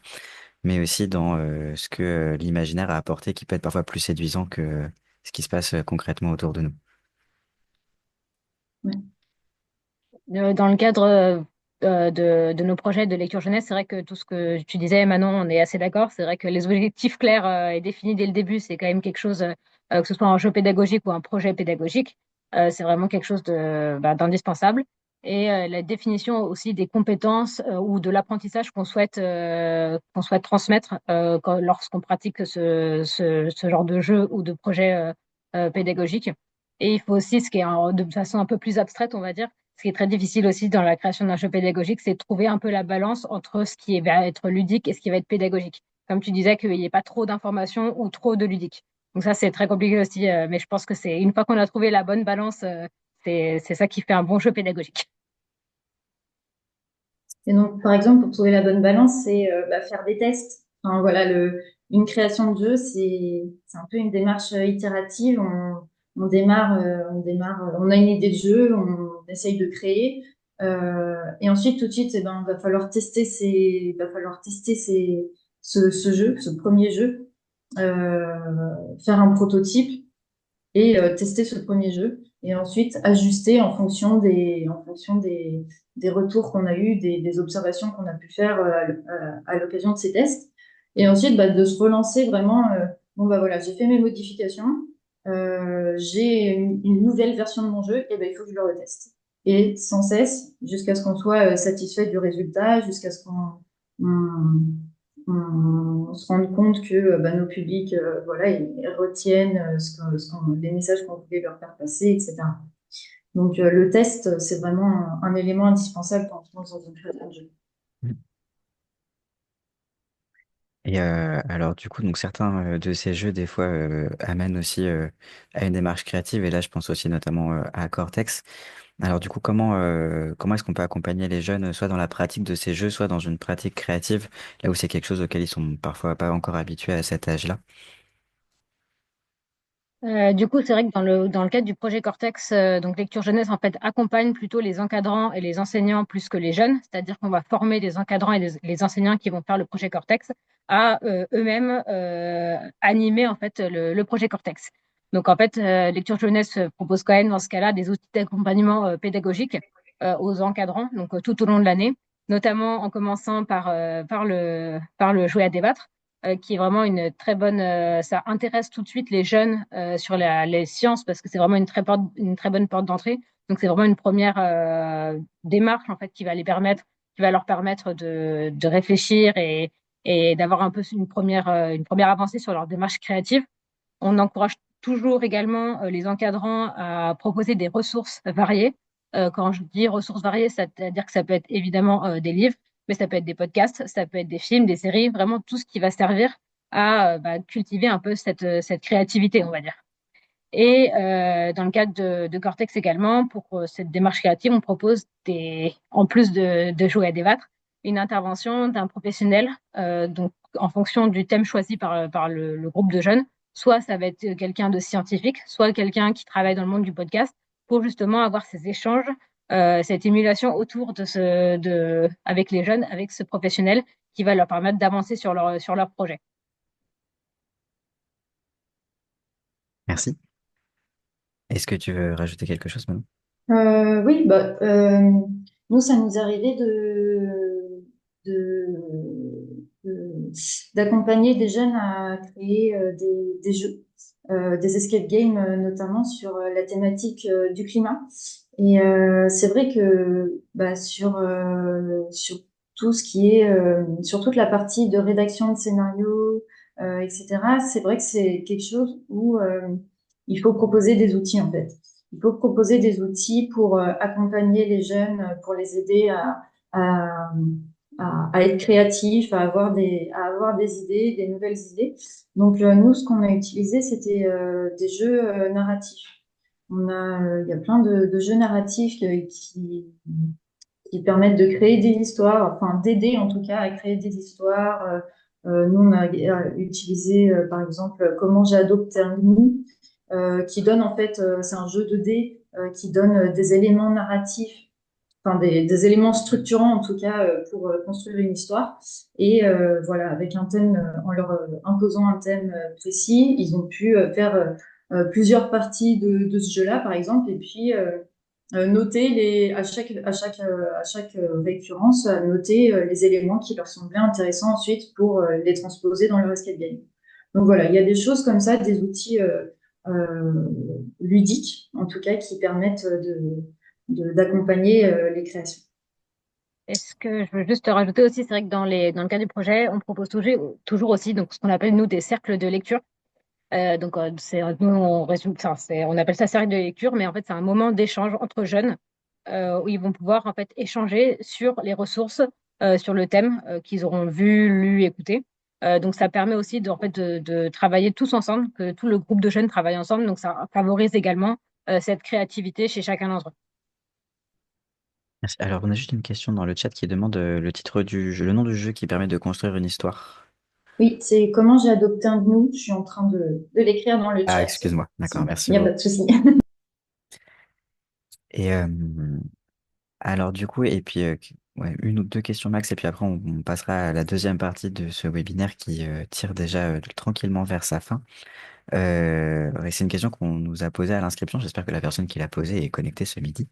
mais aussi dans ce que l'imaginaire a apporté, qui peut être parfois plus séduisant que ce qui se passe concrètement autour de nous. Ouais. Dans le cadre de nos projets de lecture jeunesse, c'est vrai que tout ce que tu disais, Manon, on est assez d'accord. C'est vrai que les objectifs clairs et définis dès le début, c'est quand même quelque chose, que ce soit un jeu pédagogique ou un projet pédagogique, c'est vraiment quelque chose d'indispensable. Et la définition aussi des compétences ou de l'apprentissage qu'on souhaite transmettre lorsqu'on pratique ce genre de jeu ou de projet pédagogique. Et il faut aussi, ce qui est de façon un peu plus abstraite, on va dire, ce qui est très difficile aussi dans la création d'un jeu pédagogique, c'est de trouver un peu la balance entre ce qui va être ludique et ce qui va être pédagogique. Comme tu disais, qu'il n'y ait pas trop d'informations ou trop de ludique. Donc ça, c'est très compliqué aussi, mais je pense que c'est une fois qu'on a trouvé la bonne balance, c'est ça qui fait un bon jeu pédagogique. Et donc, par exemple, pour trouver la bonne balance, c'est faire des tests. Enfin, voilà, une création de jeu, c'est un peu une démarche itérative. On a une idée de jeu, on essaye de créer. Et ensuite, tout de suite, eh ben, va falloir tester ce jeu, ce premier jeu, faire un prototype et tester ce premier jeu et ensuite ajuster en fonction des retours qu'on a eus, des observations qu'on a pu faire à l'occasion de ces tests. Et ensuite, de se relancer vraiment, bon, voilà, j'ai fait mes modifications, j'ai une nouvelle version de mon jeu, et il faut que je le reteste. Et sans cesse, jusqu'à ce qu'on soit satisfait du résultat, jusqu'à ce qu'on se rende compte que nos publics voilà, ils retiennent les messages qu'on voulait leur faire passer, etc. Donc le test, c'est vraiment un élément indispensable quand on se lance dans une création de jeu. Et alors du coup, donc certains de ces jeux des fois amènent aussi à une démarche créative. Et là, je pense aussi notamment à Cortex. Alors du coup, comment est-ce qu'on peut accompagner les jeunes, soit dans la pratique de ces jeux, soit dans une pratique créative, là où c'est quelque chose auquel ils sont parfois pas encore habitués à cet âge-là? Du coup, c'est vrai que dans le cadre du projet Cortex, donc Lecture Jeunesse, en fait, accompagne plutôt les encadrants et les enseignants plus que les jeunes. C'est-à-dire qu'on va former les encadrants et les enseignants qui vont faire le projet Cortex à eux-mêmes animer en fait le projet Cortex. Donc en fait, Lecture Jeunesse propose quand même dans ce cas-là des outils d'accompagnement pédagogique aux encadrants, donc tout au long de l'année, notamment en commençant par le jouet à débattre qui est vraiment une très bonne. Ça intéresse tout de suite les jeunes sur les sciences parce que c'est vraiment une très bonne porte d'entrée. Donc c'est vraiment une première démarche en fait qui va leur permettre de réfléchir et d'avoir un peu une première avancée sur leur démarche créative. On encourage toujours également les encadrants à proposer des ressources variées. Quand je dis ressources variées, c'est-à-dire que ça peut être évidemment des livres, mais ça peut être des podcasts, ça peut être des films, des séries, vraiment tout ce qui va servir à cultiver un peu cette créativité, on va dire. Et dans le cadre de Cortex également, pour cette démarche créative, on propose en plus de jouer à débattre, une intervention d'un professionnel, donc en fonction du thème choisi par le groupe de jeunes. Soit ça va être quelqu'un de scientifique, soit quelqu'un qui travaille dans le monde du podcast, pour justement avoir ces échanges, cette émulation autour avec les jeunes, avec ce professionnel qui va leur permettre d'avancer sur leur projet. Merci. Est-ce que tu veux rajouter quelque chose maintenant? Oui, nous, ça nous arrivait d'accompagner des jeunes à créer des jeux, des escape games, notamment sur la thématique du climat. Et c'est vrai que sur tout ce qui est sur toute la partie de rédaction de scénario, etc. C'est vrai que c'est quelque chose où il faut proposer des outils en fait. Il faut proposer des outils pour accompagner les jeunes, pour les aider à, à être créatifs, à avoir des idées, des nouvelles idées. Donc nous, ce qu'on a utilisé, c'était des jeux narratifs. Il y a plein de jeux narratifs qui permettent de créer des histoires, enfin d'aider en tout cas à créer des histoires. Nous, on a utilisé par exemple Comment j'ai adopté un gnou, qui donne en fait, c'est un jeu de dés qui donne des éléments narratifs, enfin des éléments structurants en tout cas pour construire une histoire. Et voilà, avec un thème, en leur imposant un thème précis, ils ont pu faire plusieurs parties de ce jeu-là, par exemple, et puis noter à chaque récurrence, noter les éléments qui leur semblaient intéressants ensuite pour les transposer dans leur escape game. Donc voilà, il y a des choses comme ça, des outils euh, ludiques, en tout cas, qui permettent d'accompagner les créations. Est-ce que je veux juste te rajouter aussi, c'est vrai que dans le cadre du projet, on propose toujours aussi donc, ce qu'on appelle, nous, des cercles de lecture. Nous, on résume, enfin, on appelle ça cercle de lecture, mais en fait, c'est un moment d'échange entre jeunes où ils vont pouvoir en fait échanger sur les ressources, sur le thème qu'ils auront vu, lu, écouté. Donc, ça permet aussi en fait, de travailler tous ensemble, que tout le groupe de jeunes travaille ensemble. Donc, ça favorise également cette créativité chez chacun d'entre eux. Merci. Alors, on a juste une question dans le chat qui demande le titre du jeu, le nom du jeu qui permet de construire une histoire. Oui, c'est Comment j'ai adopté un gnou. Je suis en train de l'écrire dans le Ah, chat. excuse-moi. D'accord, Il merci n'y a pas beaucoup. de souci. Et alors, du coup, et puis, ouais, une ou deux questions max, et puis après, on passera à la deuxième partie de ce webinaire qui tire déjà tranquillement vers sa fin. Ouais, c'est une question qu'on nous a posée à l'inscription. J'espère que la personne qui l'a posée est connectée ce midi.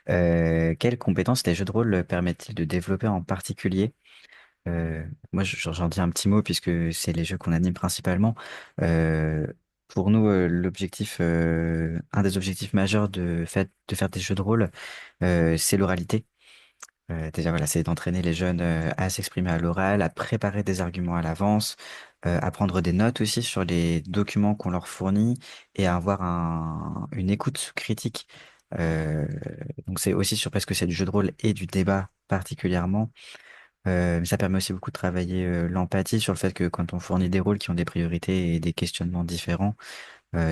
Quelles compétences les jeux de rôle permettent-ils de développer en particulier? Moi, j'en dis un petit mot puisque c'est les jeux qu'on anime principalement. Euh, pour nous, un des objectifs majeurs de faire des jeux de rôle, c'est l'oralité. Déjà, voilà, c'est d'entraîner les jeunes à s'exprimer à l'oral, à préparer des arguments à l'avance, à prendre des notes aussi sur les documents qu'on leur fournit et à avoir une écoute critique. Euh, donc, c'est aussi sur parce que c'est du jeu de rôle et du débat particulièrement. Mais ça permet aussi beaucoup de travailler l'empathie sur le fait que quand on fournit des rôles qui ont des priorités et des questionnements différents,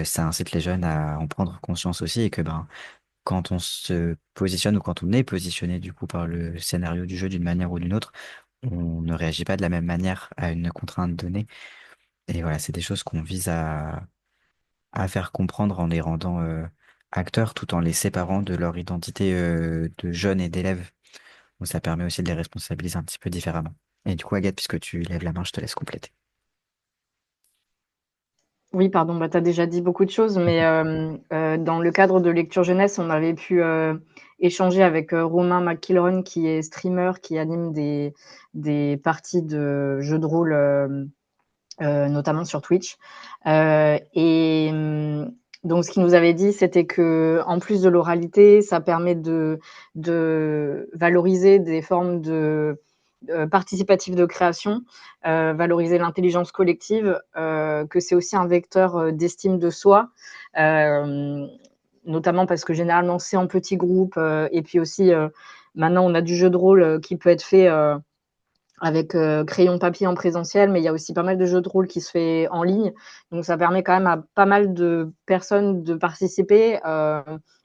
ça incite les jeunes à en prendre conscience aussi et que ben quand on se positionne ou quand on est positionné du coup par le scénario du jeu d'une manière ou d'une autre, on ne réagit pas de la même manière à une contrainte donnée. Et voilà, c'est des choses qu'on vise à faire comprendre en les rendant acteurs tout en les séparant de leur identité de jeunes et d'élèves. Donc ça permet aussi de les responsabiliser un petit peu différemment. Et du coup, Agathe, puisque tu lèves la main, je te laisse compléter. Oui, pardon, bah, tu as déjà dit beaucoup de choses, mais dans le cadre de Lecture Jeunesse, on avait pu échanger avec Romain McKillron, qui est streamer, qui anime des parties de jeux de rôle, notamment sur Twitch. Donc, ce qu'il nous avait dit, c'était que en plus de l'oralité, ça permet de valoriser des formes participatives de création, valoriser l'intelligence collective, que c'est aussi un vecteur d'estime de soi, notamment parce que généralement c'est en petits groupes, et puis aussi maintenant on a du jeu de rôle qui peut être fait avec crayon papier en présentiel, mais il y a aussi pas mal de jeux de rôle qui se fait en ligne. Donc ça permet quand même à pas mal de personnes de participer.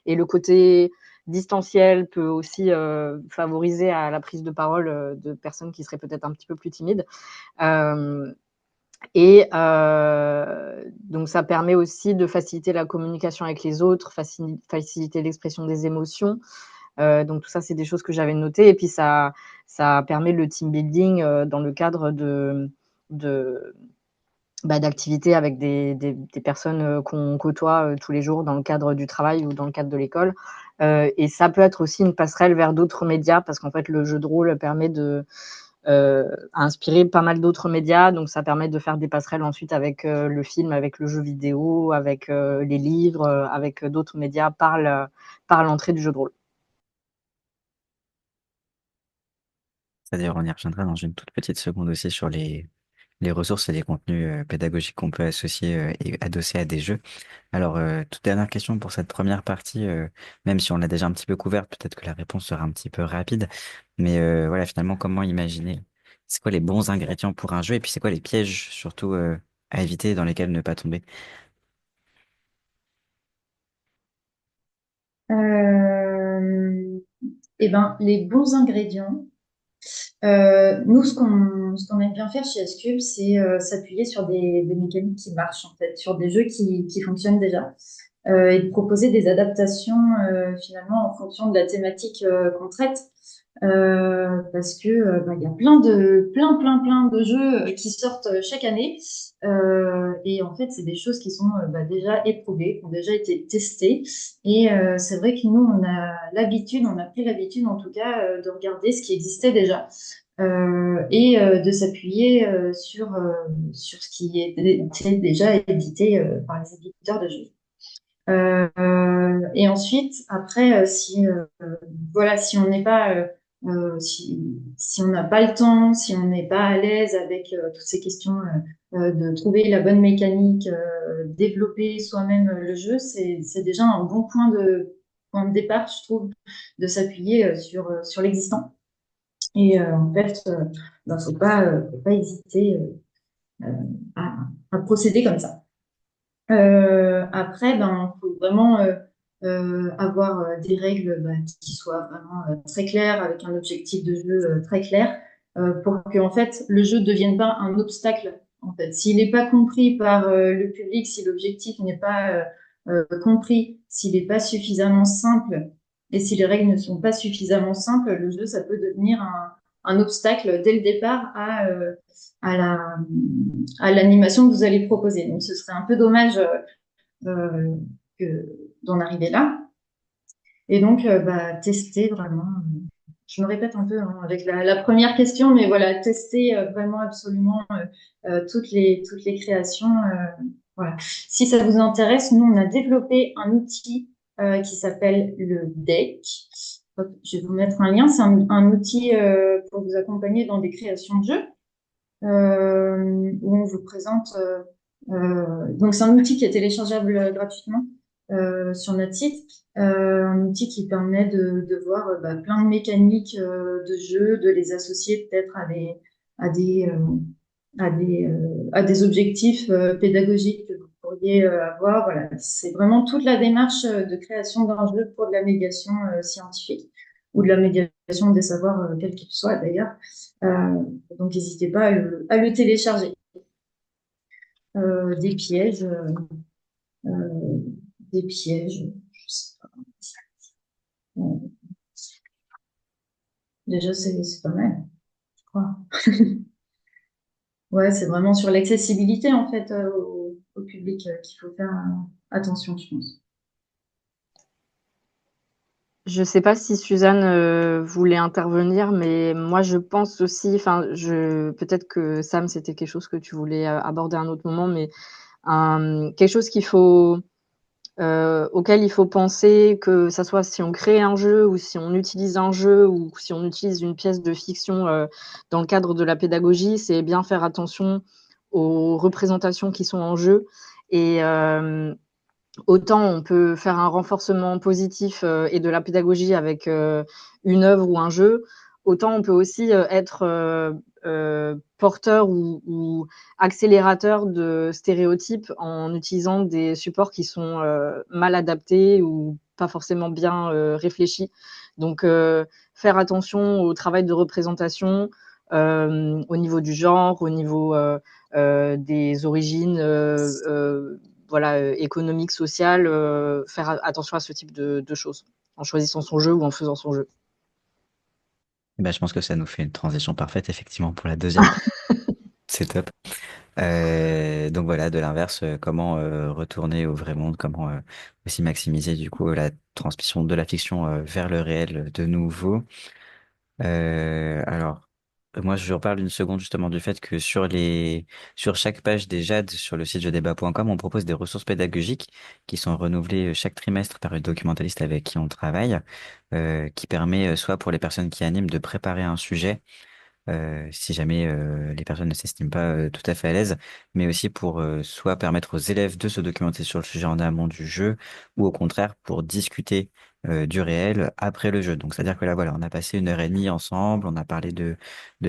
Et le côté distanciel peut aussi favoriser à la prise de parole de personnes qui seraient peut-être un petit peu plus timides. Donc ça permet aussi de faciliter la communication avec les autres, faciliter l'expression des émotions. Donc tout ça, c'est des choses que j'avais notées. Et puis ça permet le team building dans le cadre d'activités avec des personnes qu'on côtoie tous les jours dans le cadre du travail ou dans le cadre de l'école. Et ça peut être aussi une passerelle vers d'autres médias parce qu'en fait, le jeu de rôle permet a inspiré pas mal d'autres médias, donc ça permet de faire des passerelles ensuite avec le film, avec le jeu vidéo, avec les livres, avec d'autres médias par l'entrée du jeu de rôle. C'est-à-dire, on y reviendra dans une toute petite seconde aussi sur les ressources et les contenus pédagogiques qu'on peut associer et adosser à des jeux. Alors, toute dernière question pour cette première partie, même si on l'a déjà un petit peu couverte, peut-être que la réponse sera un petit peu rapide. Mais voilà, finalement, comment imaginer? C'est quoi les bons ingrédients pour un jeu? Et puis, c'est quoi les pièges, surtout, à éviter dans lesquels ne pas tomber? Euh, eh ben, les bons ingrédients. Nous, ce qu'on aime bien faire chez Ascube, c'est s'appuyer sur des mécaniques qui marchent, en fait, sur des jeux qui fonctionnent déjà, et de proposer des adaptations finalement en fonction de la thématique qu'on traite. Parce que bah, il y a plein de jeux qui sortent chaque année. Et en fait, c'est des choses qui sont bah, déjà éprouvées, qui ont déjà été testées. Et c'est vrai que nous, on a pris l'habitude en tout cas de regarder ce qui existait déjà et de s'appuyer sur ce qui était déjà édité par les éditeurs de jeux. Et ensuite, après, voilà, si on n'est pas, si on n'a pas le temps, si on n'est pas à l'aise avec toutes ces questions de trouver la bonne mécanique, développer soi-même le jeu, c'est déjà un bon point de départ, je trouve, de s'appuyer sur l'existant. Et en fait, bah, faut pas hésiter euh, à, à procéder comme ça. Après, ben, faut vraiment avoir des règles bah, qui soient vraiment très claires, avec un objectif de jeu très clair, pour que en fait le jeu ne devienne pas un obstacle. En fait, s'il n'est pas compris par le public, si l'objectif n'est pas compris, s'il n'est pas suffisamment simple, et si les règles ne sont pas suffisamment simples, le jeu ça peut devenir un obstacle dès le départ à la à l'animation que vous allez proposer. Donc, ce serait un peu dommage d'en arriver là. Et donc, bah, tester vraiment. Je me répète un peu hein, avec la première question, mais voilà, tester vraiment absolument toutes les créations. Voilà. Si ça vous intéresse, nous, on a développé un outil qui s'appelle le deck. Hop, je vais vous mettre un lien. C'est un outil pour vous accompagner dans des créations de jeux où on vous présente. Donc, c'est un outil qui est téléchargeable gratuitement sur notre site. Un outil qui permet de voir bah, plein de mécaniques de jeu, de les associer peut-être à des, à des objectifs pédagogiques que vous pourriez avoir. Voilà. C'est vraiment toute la démarche de création d'un jeu pour de la médiation scientifique ou de la médiation des savoirs, quel qu'il soit d'ailleurs. Euh, donc, n'hésitez pas à le télécharger. Des pièges, euh, des pièges, je sais pas. Déjà, c'est pas mal, je crois. Ouais, c'est vraiment sur l'accessibilité, en fait, au public qu'il faut faire attention, je pense. Je sais pas si Suzanne voulait intervenir, mais moi je pense aussi, enfin, peut-être que Sam, c'était quelque chose que tu voulais aborder à un autre moment, mais quelque chose auquel il faut penser, que ça soit si on crée un jeu ou si on utilise un jeu ou si on utilise une pièce de fiction dans le cadre de la pédagogie, c'est bien faire attention aux représentations qui sont en jeu. Et autant on peut faire un renforcement positif et de la pédagogie avec une œuvre ou un jeu, autant on peut aussi être porteur ou accélérateur de stéréotypes en utilisant des supports qui sont mal adaptés ou pas forcément bien réfléchis. Donc, faire attention au travail de représentation au niveau du genre, au niveau des origines voilà, économique, social, faire attention à ce type de choses, en choisissant son jeu ou en faisant son jeu. Ben, je pense que ça nous fait une transition parfaite, effectivement, pour la deuxième partie. C'est top. Donc voilà, de l'inverse, comment retourner au vrai monde, comment aussi maximiser du coup la transmission de la fiction vers le réel de nouveau. Alors, Moi, je reparle une seconde justement du fait que sur chaque page des JAD sur le site jedébat.com, on propose des ressources pédagogiques qui sont renouvelées chaque trimestre par une documentaliste avec qui on travaille, qui permet soit pour les personnes qui animent de préparer un sujet si jamais les personnes ne s'estiment pas tout à fait à l'aise, mais aussi pour soit permettre aux élèves de se documenter sur le sujet en amont du jeu, ou au contraire pour discuter du réel après le jeu. Donc c'est-à-dire que là, voilà, on a passé 1 heure et demie ensemble, on a parlé de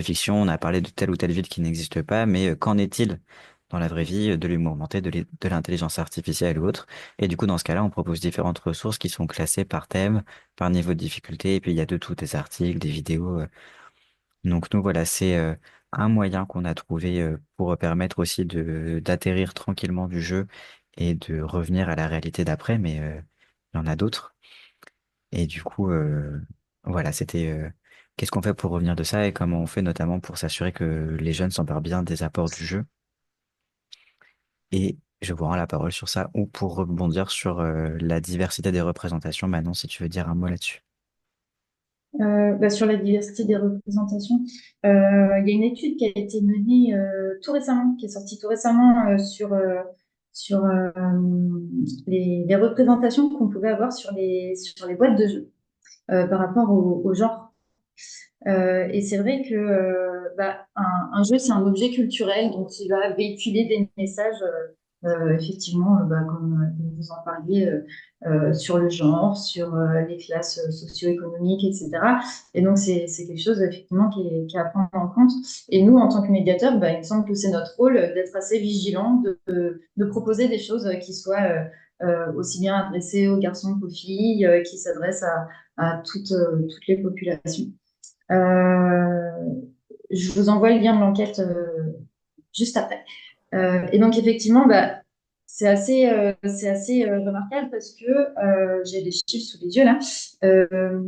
fiction, on a parlé de telle ou telle ville qui n'existe pas, mais qu'en est-il dans la vraie vie de l'humour augmenté, de l'intelligence artificielle ou autre. Et du coup, dans ce cas-là, on propose différentes ressources qui sont classées par thème, par niveau de difficulté, et puis il y a de tout, des articles, des vidéos. Donc nous, voilà, c'est un moyen qu'on a trouvé pour permettre aussi de d'atterrir tranquillement du jeu et de revenir à la réalité d'après, mais il y en a d'autres. Et du coup, voilà, c'était qu'est-ce qu'on fait pour revenir de ça et comment on fait notamment pour s'assurer que les jeunes s'emparent bien des apports du jeu. Et je vous rends la parole sur ça ou pour rebondir sur la diversité des représentations. Manon, si tu veux dire un mot là-dessus. Sur la diversité des représentations, il y a une étude qui a été menée tout récemment, qui est sortie tout récemment sur les représentations qu'on pouvait avoir sur les boîtes de jeux par rapport au genre. Et c'est vrai que un jeu, c'est un objet culturel, donc il va véhiculer des messages, effectivement, comme vous en parliez, sur le genre, sur les classes socio-économiques, etc. Et donc, c'est quelque chose, effectivement, qui est à prendre en compte. Et nous, en tant que médiateurs, il me semble que c'est notre rôle d'être assez vigilant, de proposer des choses qui soient aussi bien adressées aux garçons qu'aux filles, qui s'adressent à toutes les populations. Euh, je vous envoie le lien de l'enquête juste après. Et donc, effectivement, c'est assez remarquable parce que j'ai des chiffres sous les yeux là. Euh,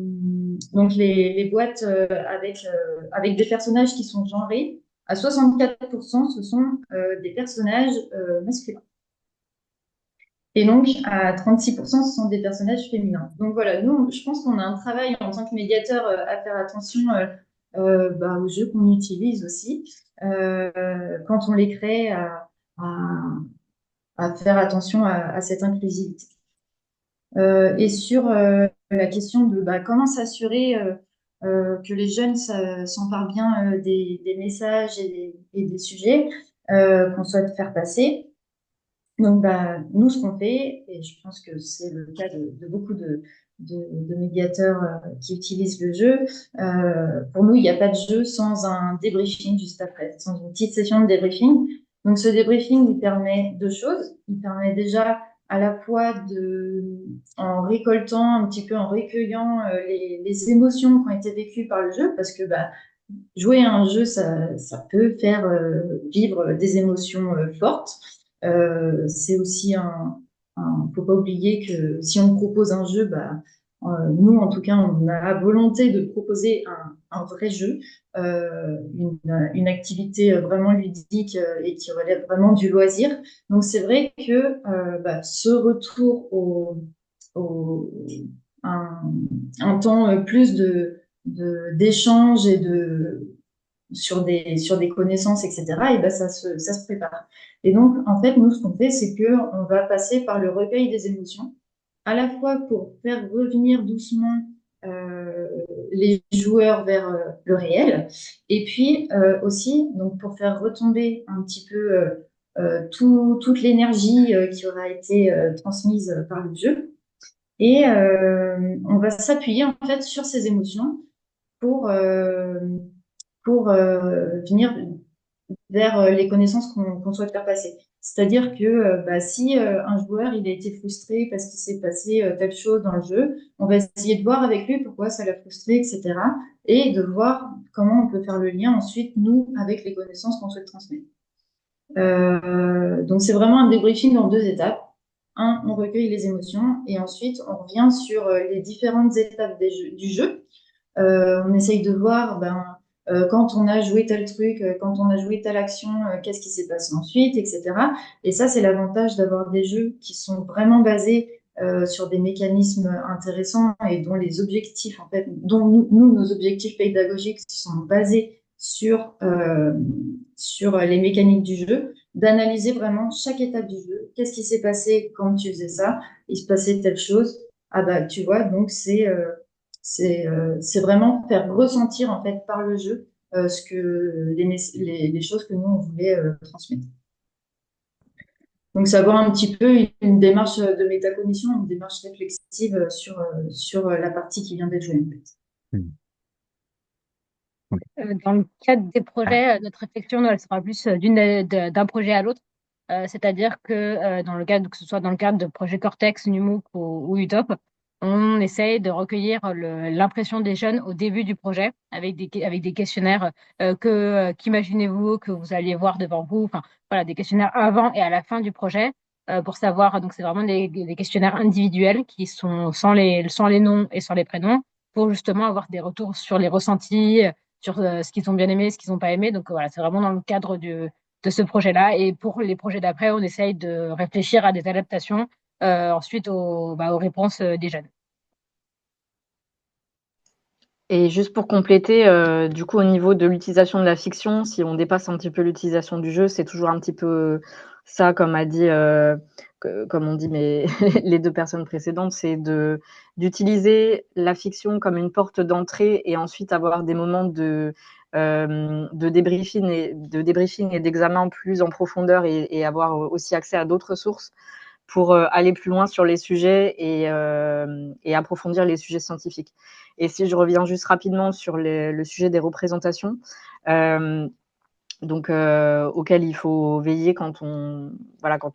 donc, les boîtes avec des personnages qui sont genrés, à 64%, ce sont des personnages masculins. Et donc, à 36%, ce sont des personnages féminins. Donc voilà, nous, je pense qu'on a un travail en tant que médiateur à faire attention aux jeux qu'on utilise aussi, quand on les crée, à, à faire attention à cette inclusivité. Et sur la question de comment s'assurer que les jeunes s'emparent bien des messages et des sujets qu'on souhaite faire passer. Donc, nous, ce qu'on fait, et je pense que c'est le cas de beaucoup de médiateurs qui utilisent le jeu, pour nous, il n'y a pas de jeu sans un débriefing juste après, sans une petite session de débriefing. Donc, ce débriefing, il permet deux choses. Il permet déjà à la fois en récoltant un petit peu, en recueillant les émotions qui ont été vécues par le jeu, parce que jouer à un jeu, ça peut faire vivre des émotions fortes. C'est aussi faut pas oublier que si on propose un jeu, nous, en tout cas, on a la volonté de proposer un vrai jeu, une activité vraiment ludique et qui relève vraiment du loisir. Donc, c'est vrai que ce retour au un, un temps plus d'échange et sur des connaissances, etc., et ça se prépare. Et donc, en fait, nous, ce qu'on fait, c'est qu'on va passer par le recueil des émotions, à la fois pour faire revenir doucement euh, les joueurs vers le réel, et puis aussi donc pour faire retomber un petit peu toute l'énergie qui aura été transmise par le jeu. Et on va s'appuyer en fait sur ces émotions pour, euh, pour venir vers les connaissances qu'on souhaite faire passer. C'est-à-dire que si un joueur il a été frustré parce qu'il s'est passé telle chose dans le jeu, on va essayer de voir avec lui pourquoi ça l'a frustré, etc. Et de voir comment on peut faire le lien ensuite, nous, avec les connaissances qu'on souhaite transmettre. Donc c'est vraiment un débriefing en deux étapes. Un, on recueille les émotions et ensuite on revient sur les différentes étapes du jeu. On essaye de voir quand on a joué tel truc, quand on a joué telle action, qu'est-ce qui s'est passé ensuite, etc. Et ça, c'est l'avantage d'avoir des jeux qui sont vraiment basés sur des mécanismes intéressants et dont les objectifs, en fait, dont nos objectifs pédagogiques sont basés sur les mécaniques du jeu, d'analyser vraiment chaque étape du jeu. Qu'est-ce qui s'est passé quand tu faisais ça? Il se passait telle chose. Ah bah tu vois, donc c'est vraiment faire ressentir en fait par le jeu ce que les choses que nous on voulait transmettre. Donc ça avoir un petit peu une démarche de métacognition, une démarche réflexive sur la partie qui vient d'être jouée en fait. Hmm. Ok. Dans le cadre des Ah, projets, notre réflexion, nous, elle sera plus d'un projet à l'autre. C'est-à-dire que dans le cadre, que ce soit dans le cadre de projets Cortex, Numook ou UTOP, on essaye de recueillir l'impression des jeunes au début du projet avec des questionnaires qu'imaginez-vous que vous alliez voir devant vous, enfin voilà, des questionnaires avant et à la fin du projet pour savoir, donc c'est vraiment des questionnaires individuels qui sont sans les noms et sans les prénoms pour justement avoir des retours sur les ressentis, sur ce qu'ils ont bien aimé, ce qu'ils n'ont pas aimé. Donc voilà, c'est vraiment dans le cadre de ce projet-là. Et pour les projets d'après, on essaye de réfléchir à des adaptations ensuite aux réponses des jeunes. Et juste pour compléter, du coup, au niveau de l'utilisation de la fiction, si on dépasse un petit peu l'utilisation du jeu, c'est toujours un petit peu ça, comme a dit, comme on dit, mais les deux personnes précédentes, c'est d'utiliser la fiction comme une porte d'entrée et ensuite avoir des moments de débriefing et d'examen plus en profondeur et avoir aussi accès à d'autres sources pour aller plus loin sur les sujets et approfondir les sujets scientifiques. Et si je reviens juste rapidement sur le sujet des représentations, euh, auquel il faut veiller quand on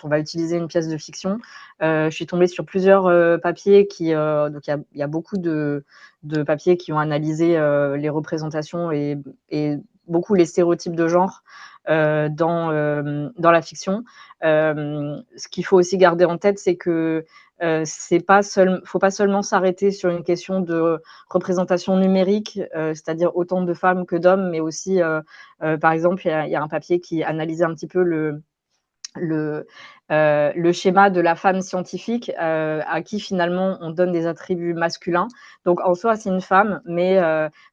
va utiliser une pièce de fiction. Je suis tombée sur plusieurs papiers donc il y a beaucoup de papiers qui ont analysé les représentations et beaucoup les stéréotypes de genre dans la fiction. Ce qu'il faut aussi garder en tête, c'est que faut pas seulement s'arrêter sur une question de représentation numérique, c'est-à-dire autant de femmes que d'hommes, mais aussi par exemple, il y a un papier qui analysait un petit peu le, le schéma de la femme scientifique à qui finalement on donne des attributs masculins. Donc en soi, c'est une femme, mais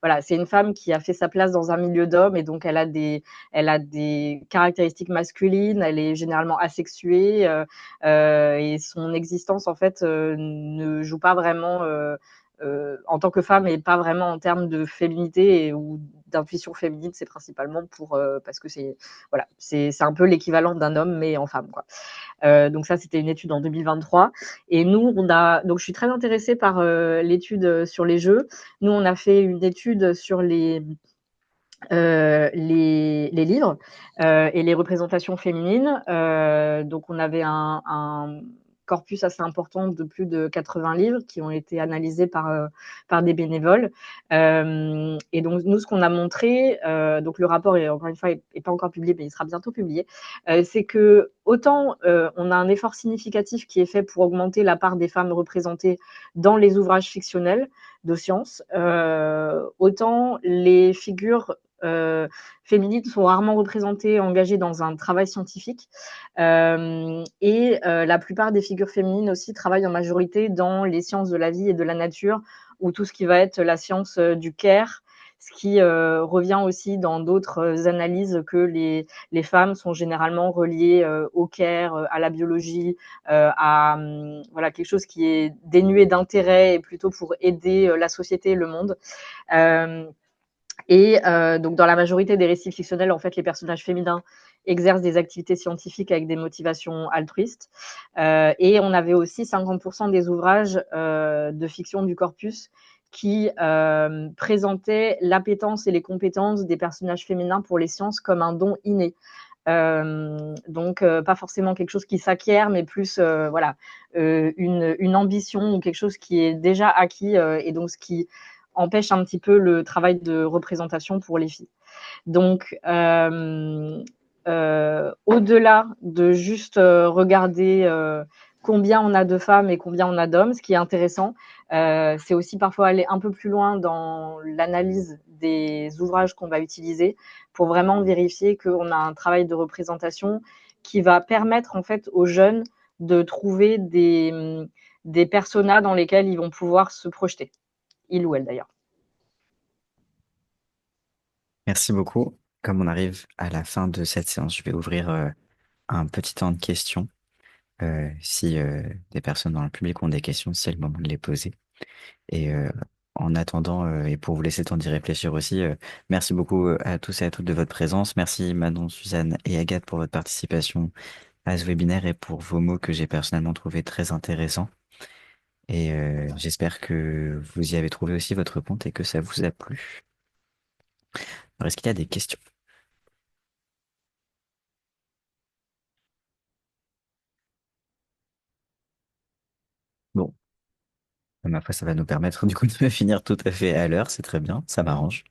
voilà, c'est une femme qui a fait sa place dans un milieu d'hommes et donc elle a des caractéristiques masculines, elle est généralement asexuée et son existence en fait ne joue pas vraiment en tant que femme et pas vraiment en termes de féminité ou d'intuition féminine, c'est principalement parce que c'est un peu l'équivalent d'un homme mais en femme quoi. Donc ça c'était une étude en 2023 et nous donc je suis très intéressée par l'étude sur les jeux. Nous on a fait une étude sur les livres et les représentations féminines. Donc on avait un corpus assez important de plus de 80 livres qui ont été analysés par des bénévoles. Et donc nous, ce qu'on a montré, donc le rapport est encore une fois est pas encore publié, mais il sera bientôt publié, c'est que autant on a un effort significatif qui est fait pour augmenter la part des femmes représentées dans les ouvrages fictionnels de sciences, autant les figures féminines sont rarement représentées, engagées dans un travail scientifique. La plupart des figures féminines aussi travaillent en majorité dans les sciences de la vie et de la nature, ou tout ce qui va être la science du care, ce qui revient aussi dans d'autres analyses que les femmes sont généralement reliées au care, à la biologie, à voilà, quelque chose qui est dénué d'intérêt et plutôt pour aider la société et le monde. Donc, dans la majorité des récits fictionnels, en fait, les personnages féminins exercent des activités scientifiques avec des motivations altruistes. Et on avait aussi 50% des ouvrages de fiction du corpus qui présentaient l'appétence et les compétences des personnages féminins pour les sciences comme un don inné. Pas forcément quelque chose qui s'acquiert, mais plus une ambition ou quelque chose qui est déjà acquis et donc ce qui empêche un petit peu le travail de représentation pour les filles. Donc, au-delà de juste regarder combien on a de femmes et combien on a d'hommes, ce qui est intéressant, c'est aussi parfois aller un peu plus loin dans l'analyse des ouvrages qu'on va utiliser pour vraiment vérifier qu'on a un travail de représentation qui va permettre en fait aux jeunes de trouver des personas dans lesquels ils vont pouvoir se projeter, il ou elle d'ailleurs. Merci beaucoup. Comme on arrive à la fin de cette séance, je vais ouvrir un petit temps de questions. Si des personnes dans le public ont des questions, c'est le moment de les poser. Et en attendant, et pour vous laisser le temps d'y réfléchir aussi, merci beaucoup à tous et à toutes de votre présence. Merci Manon, Suzanne et Agathe pour votre participation à ce webinaire et pour vos mots que j'ai personnellement trouvé très intéressants. Et j'espère que vous y avez trouvé aussi votre compte et que ça vous a plu. Alors, est-ce qu'il y a des questions? Bon, ma foi, ça va nous permettre du coup de finir tout à fait à l'heure. C'est très bien, ça m'arrange.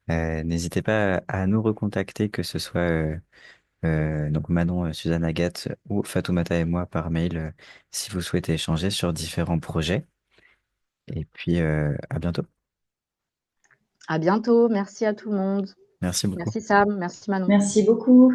N'hésitez pas à nous recontacter, que ce soit donc Manon, Suzanne, Agathe ou Fatoumata et moi par mail si vous souhaitez échanger sur différents projets. Et puis à bientôt. À bientôt. Merci à tout le monde. Merci beaucoup. Merci Sam. Merci Manon. Merci beaucoup.